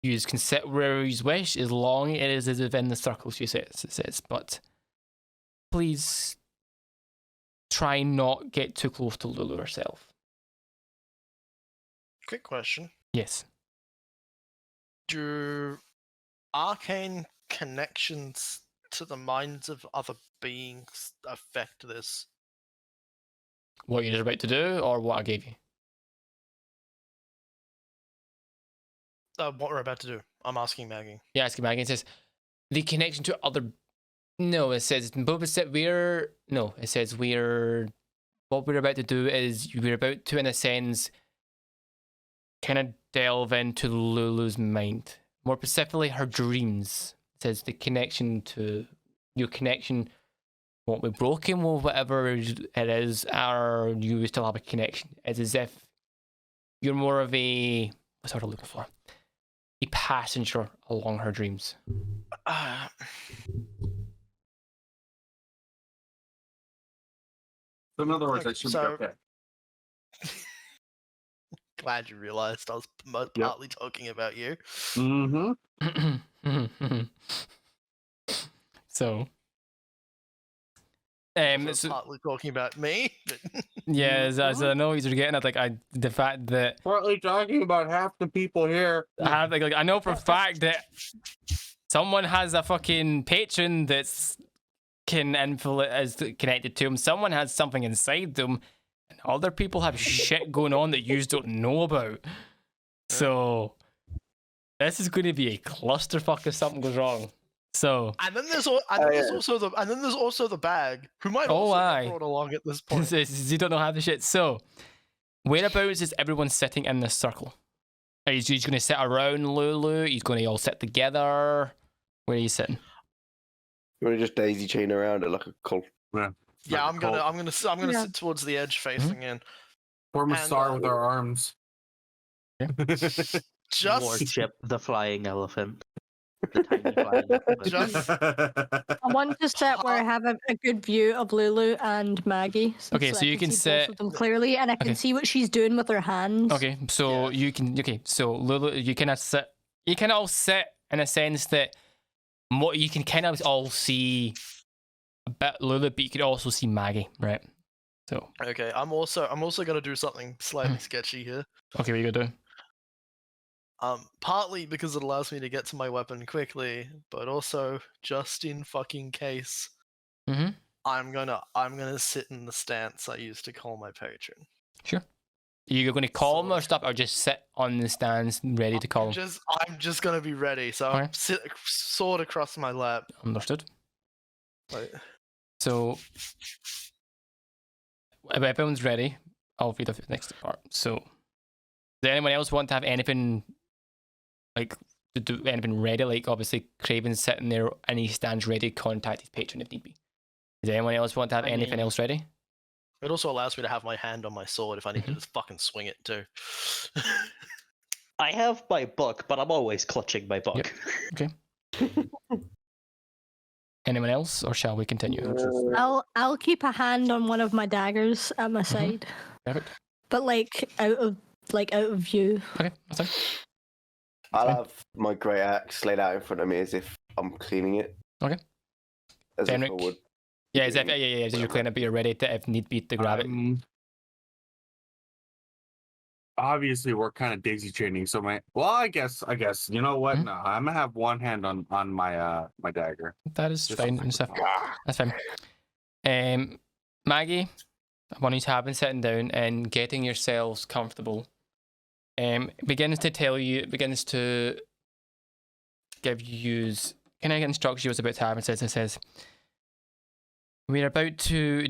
You can sit wherever you wish as long as it is within the circle, she says. It says, but please try not get too close to Lulu herself. Quick question. Yes. Do arcane connections to the minds of other beings affect this? What you're about to do, or what I gave you? What we're about to do. I'm asking Maggie. Yeah, asking Maggie. It says the connection to other. No, it says Boba said we're. No, it says we're. What we're about to do is we're about to, in a sense, kind of delve into Lulu's mind. More specifically, her dreams. It says the connection to your connection won't be broken or whatever it is, or you still have a connection. It's as if you're more of a. What's what I'm looking for? A passenger along her dreams. In other words, I should be okay. Glad you realized I was partly talking about you. Mm-hmm. So, So partly talking about me. yeah, as I know you're getting at, like, the fact that Partly talking about half the people here. I know for a fact that someone has a fucking patron that's is connected to him. Someone has something inside them, and other people have shit going on that you don't know about. So this is going to be a clusterfuck if something goes wrong. So and then there's also the bag who might also get brought along at this point. You don't know half the shit. So whereabouts is everyone sitting in this circle? Are you going to sit around Lulu? Are you going to all sit together? Where are you sitting? You want to just daisy chain around it like a cult? Yeah, I'm gonna sit towards the edge, facing in. Form a star with our arms. Just worship the flying elephant. The tiny flying elephant. I want to sit where I have a good view of Lulu and Maggie. Okay, so I you can see sit both of them clearly, and I can see what she's doing with her hands. Okay, so you can. Okay, so Lulu, you kind of sit. You can all sit in a sense that you can kind of all see a bit Lulu, but you could also see Maggie, right? So okay, I'm also gonna do something slightly sketchy here. Okay, what are you gonna do? Partly because it allows me to get to my weapon quickly, but also just in fucking case, I'm gonna sit in the stance I used to call my patron. Sure. You're going to call him or stuff, or just sit on the stands ready to call him? I'm just gonna be ready. So I'm sword across my lap. Understood. Like, so if everyone's ready, I'll read the next part. So, does anyone else want to have anything like to do anything ready? Like obviously, Craven's sitting there and he stands ready to contact his patron if need be. Does anyone else want to have anything else ready? It also allows me to have my hand on my sword if I need to just fucking swing it too. I have my book, but I'm always clutching my book. Yep. Okay. Anyone else, or shall we continue? I'll keep a hand on one of my daggers at my side, Perfect. but out of view. Okay, that's fine. I'll Fine. have my great axe laid out in front of me as if I'm cleaning it. Okay. As if I Fenric? would. Yeah, as if, yeah, as you're cleaning it, but you're ready to, if need be, to grab it. Obviously, we're kind of daisy chaining. So I guess you know what? Mhm. No, I'm gonna have one hand on my my dagger. That is Just fine something and stuff. like that. That's fine. Maggie, one who's having sitting down and getting yourselves comfortable, begins to give you kind of instructs you what's about to happen. It says, we're about to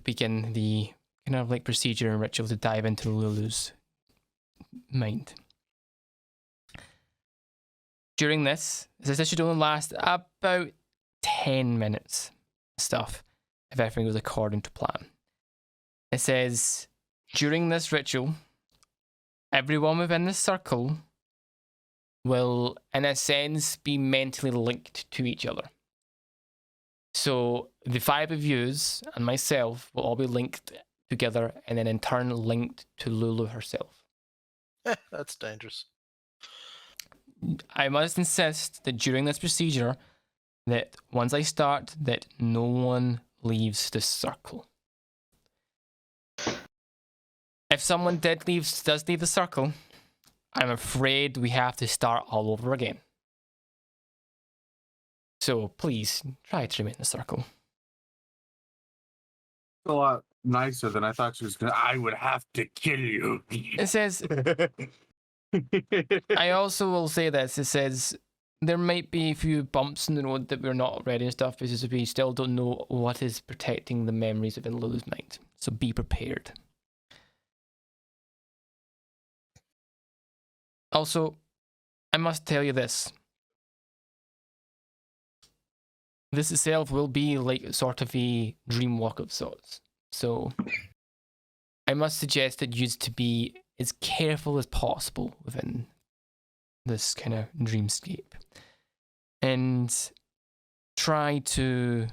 begin the kind of like procedure and ritual to dive into Lulu's mind. During this should only last about 10 minutes stuff if everything goes according to plan. It says, during this ritual, everyone within the circle will, in a sense, be mentally linked to each other. So the 5 of yous and myself will all be linked together and then in turn linked to Lulu herself. That's dangerous. I must insist that during this procedure, that once I start, that no one leaves the circle. If someone does leave the circle, I'm afraid we have to start all over again. So please try to remain in the circle. A lot nicer than I thought she was gonna. I would have to kill you. It says, I also will say this, it says, there might be a few bumps in the road that we're not ready and stuff because we still don't know what is protecting the memories within Lulu's mind. So be prepared. Also, I must tell you this. This itself will be like sort of a dream walk of sorts. So I must suggest that you to be as careful as possible within this kind of dreamscape. And try to,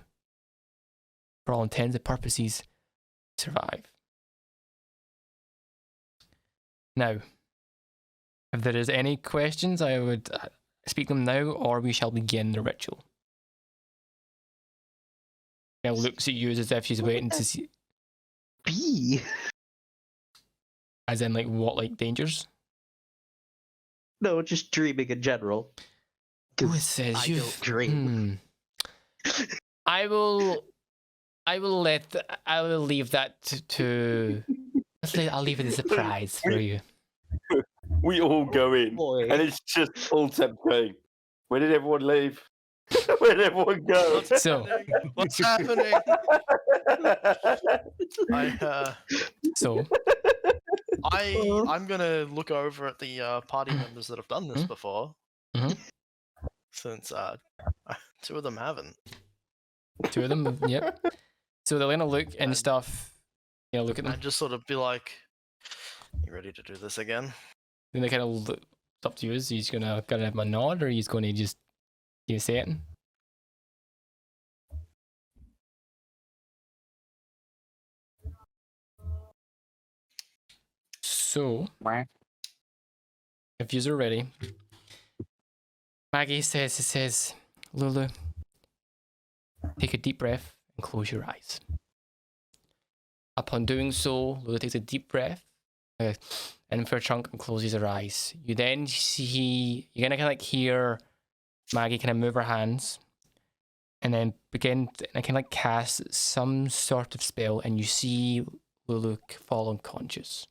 for all intents and purposes, survive. Now, if there is any questions, I would speak them now, or we shall begin the ritual. Now looks at you as if she's waiting to see. B. As in, like, what, like dangers? No, just dreaming in general. Oh, it says I you don't dream. I will leave that to. I'll leave it as a surprise for you. We all go in, Boy. and it's just all going. Where did everyone leave? Where did everyone go? So, What's happening? I'm gonna look over at the party members that have done this before, since 2 of them haven't. 2 of them, yep. So they're gonna look and stuff. Look at them. And just sort of be like, "You ready to do this again?" Then they kind of look. It's up to you. Is he's gonna have my nod, or he's going to just say it? So, if yous are ready, Maggie says, Lulu, take a deep breath and close your eyes. Upon doing so, Lulu takes a deep breath in for a chunk and closes her eyes. You then see, you're gonna kind of like hear Maggie kind of move her hands and then begin to kind of like cast some sort of spell, and you see Lulu fall unconscious.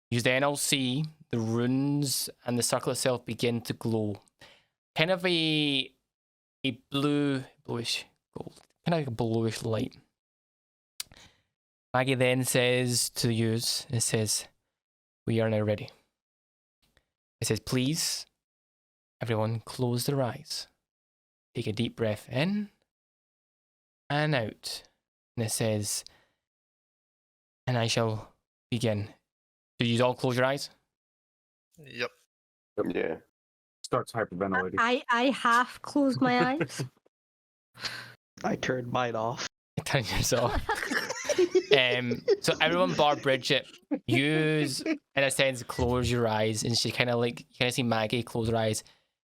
You then all see the runes and the circle itself begin to glow. Kind of a bluish gold. Kind of like a bluish light. Maggie then says to the youths, it says, we are now ready. It says, please, everyone close their eyes. Take a deep breath in and out. And it says, and I shall begin. Do you all close your eyes? Yep. Yeah. starts hyperventilating. I half closed my eyes. I turned mine off. Turn yours off. So everyone bar Bridget, use in a sense close your eyes, and she kind of like, you kind of see Maggie close her eyes,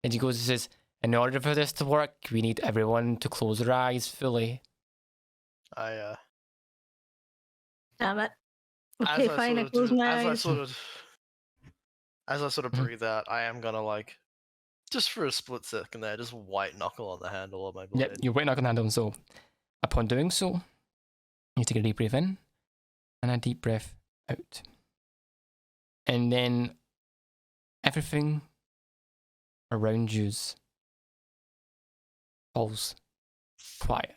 and she goes and says, in order for this to work, we need everyone to close their eyes fully. I Damn it. Okay, fine, I close my eyes. As I sort of Mhm. breathe out, I am gonna like, just for a split second there, just white knuckle on the handle of my blade. Yep, you're waiting on the handle, so upon doing so, you take a deep breath in and a deep breath out. And then everything around you falls quiet.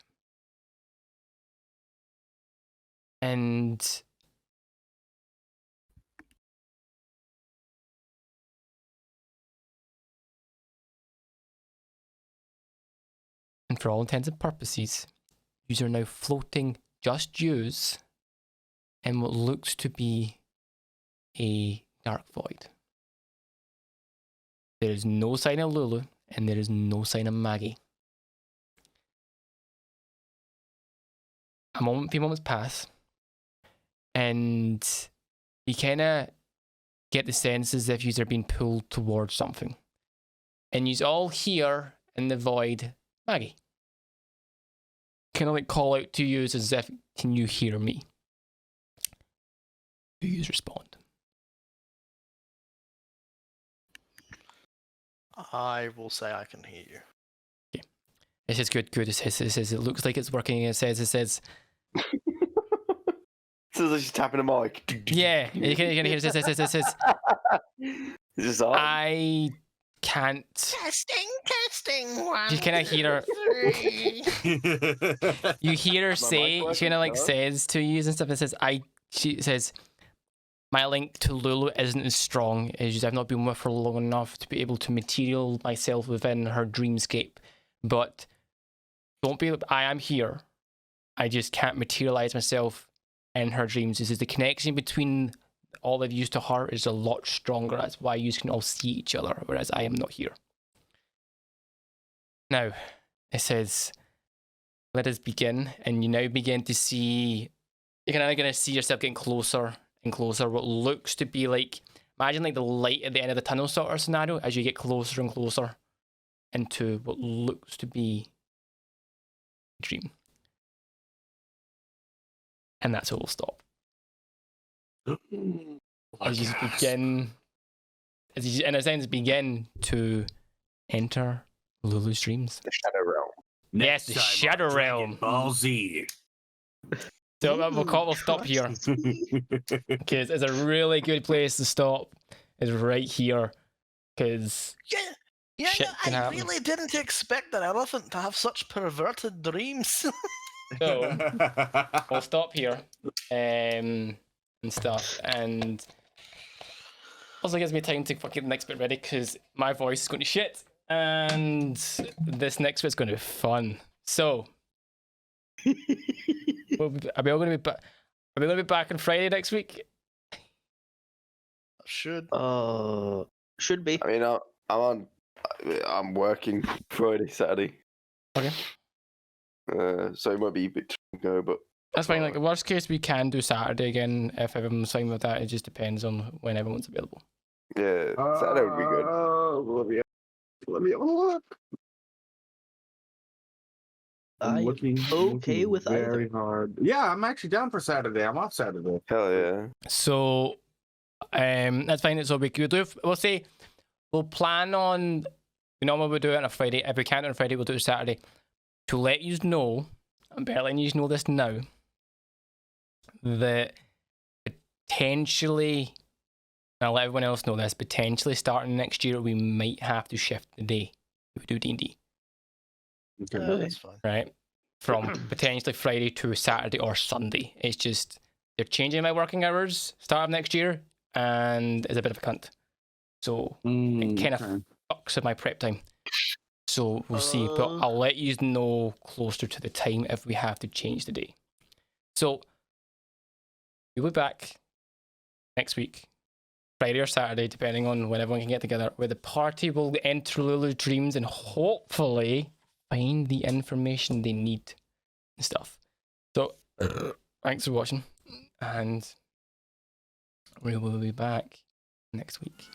And for all intents and purposes, you are now floating, just yous, in what looks to be a dark void. There is no sign of Lulu, and there is no sign of Maggie. A few moments pass, and you kind of get the sense as if you are being pulled towards something. And you all hear in the void, Maggie. Kind of like call out to you as if, can you hear me? Do you respond? I will say I can hear you. Okay. It says good. It says it looks like it's working. It says Sounds like she's tapping a mic. yeah. You can hear it says Is this on? I can't. Testing. One, You kind of hear her. You hear her say, mic she kind of like working? says to you and stuff. It says, she says, my link to Lulu isn't as strong as I've not been with her long enough to be able to material myself within her dreamscape. But don't be, I am here. I just can't materialize myself in her dreams. This is the connection between all of you to her is a lot stronger. That's why you can all see each other, whereas I am not here. Now, it says, let us begin, and you now begin to see, you're kind of going to see yourself getting closer and closer, what looks to be like, imagine like the light at the end of the tunnel sort of scenario, as you get closer and closer into what looks to be a dream. And that's where we'll stop. As you begin, as you, in a sense, begin to enter Lulu's dreams. The Shadow Realm. Yes, the Shadow Realm. Ball Z. So we'll stop here because it's a really good place to stop. Is right here because Yeah, shit can I happen. really didn't expect that elephant to have such perverted dreams. So we'll stop here and stuff, and also gives me time to fucking next bit ready because my voice is going to shit, and this next bit's going to be fun. So are we all going to be back on Friday next week? Should. Should be. I mean, I'm working Friday, Saturday. Okay. So it might be a bit go, but That's fine. Like, worst case, we can do Saturday again if everyone's fine with that. It just depends on when everyone's available. yeah, Saturday would be good. Let me have a look. I'm I'm looking with very either. hard. Yeah, I'm actually down for Saturday. I'm off Saturday. Hell yeah. So, that's fine. So we'll plan on. We normally would do it on a Friday. If we can't on a Friday, we'll do it Saturday. To let you know, I'm better letting you know this now, that potentially, and I'll let everyone else know this, potentially starting next year, we might have to shift the day we do D&D, That's fine. right? From potentially Friday to Saturday or Sunday. It's just, they're changing my working hours start of next year, and it's a bit of a cunt. So, it kind of fucks with my prep time. So we'll see, but I'll let you know closer to the time if we have to change the day. So we'll be back next week Friday or Saturday, depending on when everyone can get together, where the party will enter Lulu's dreams and hopefully find the information they need and stuff. So, thanks for watching, and we will be back next week.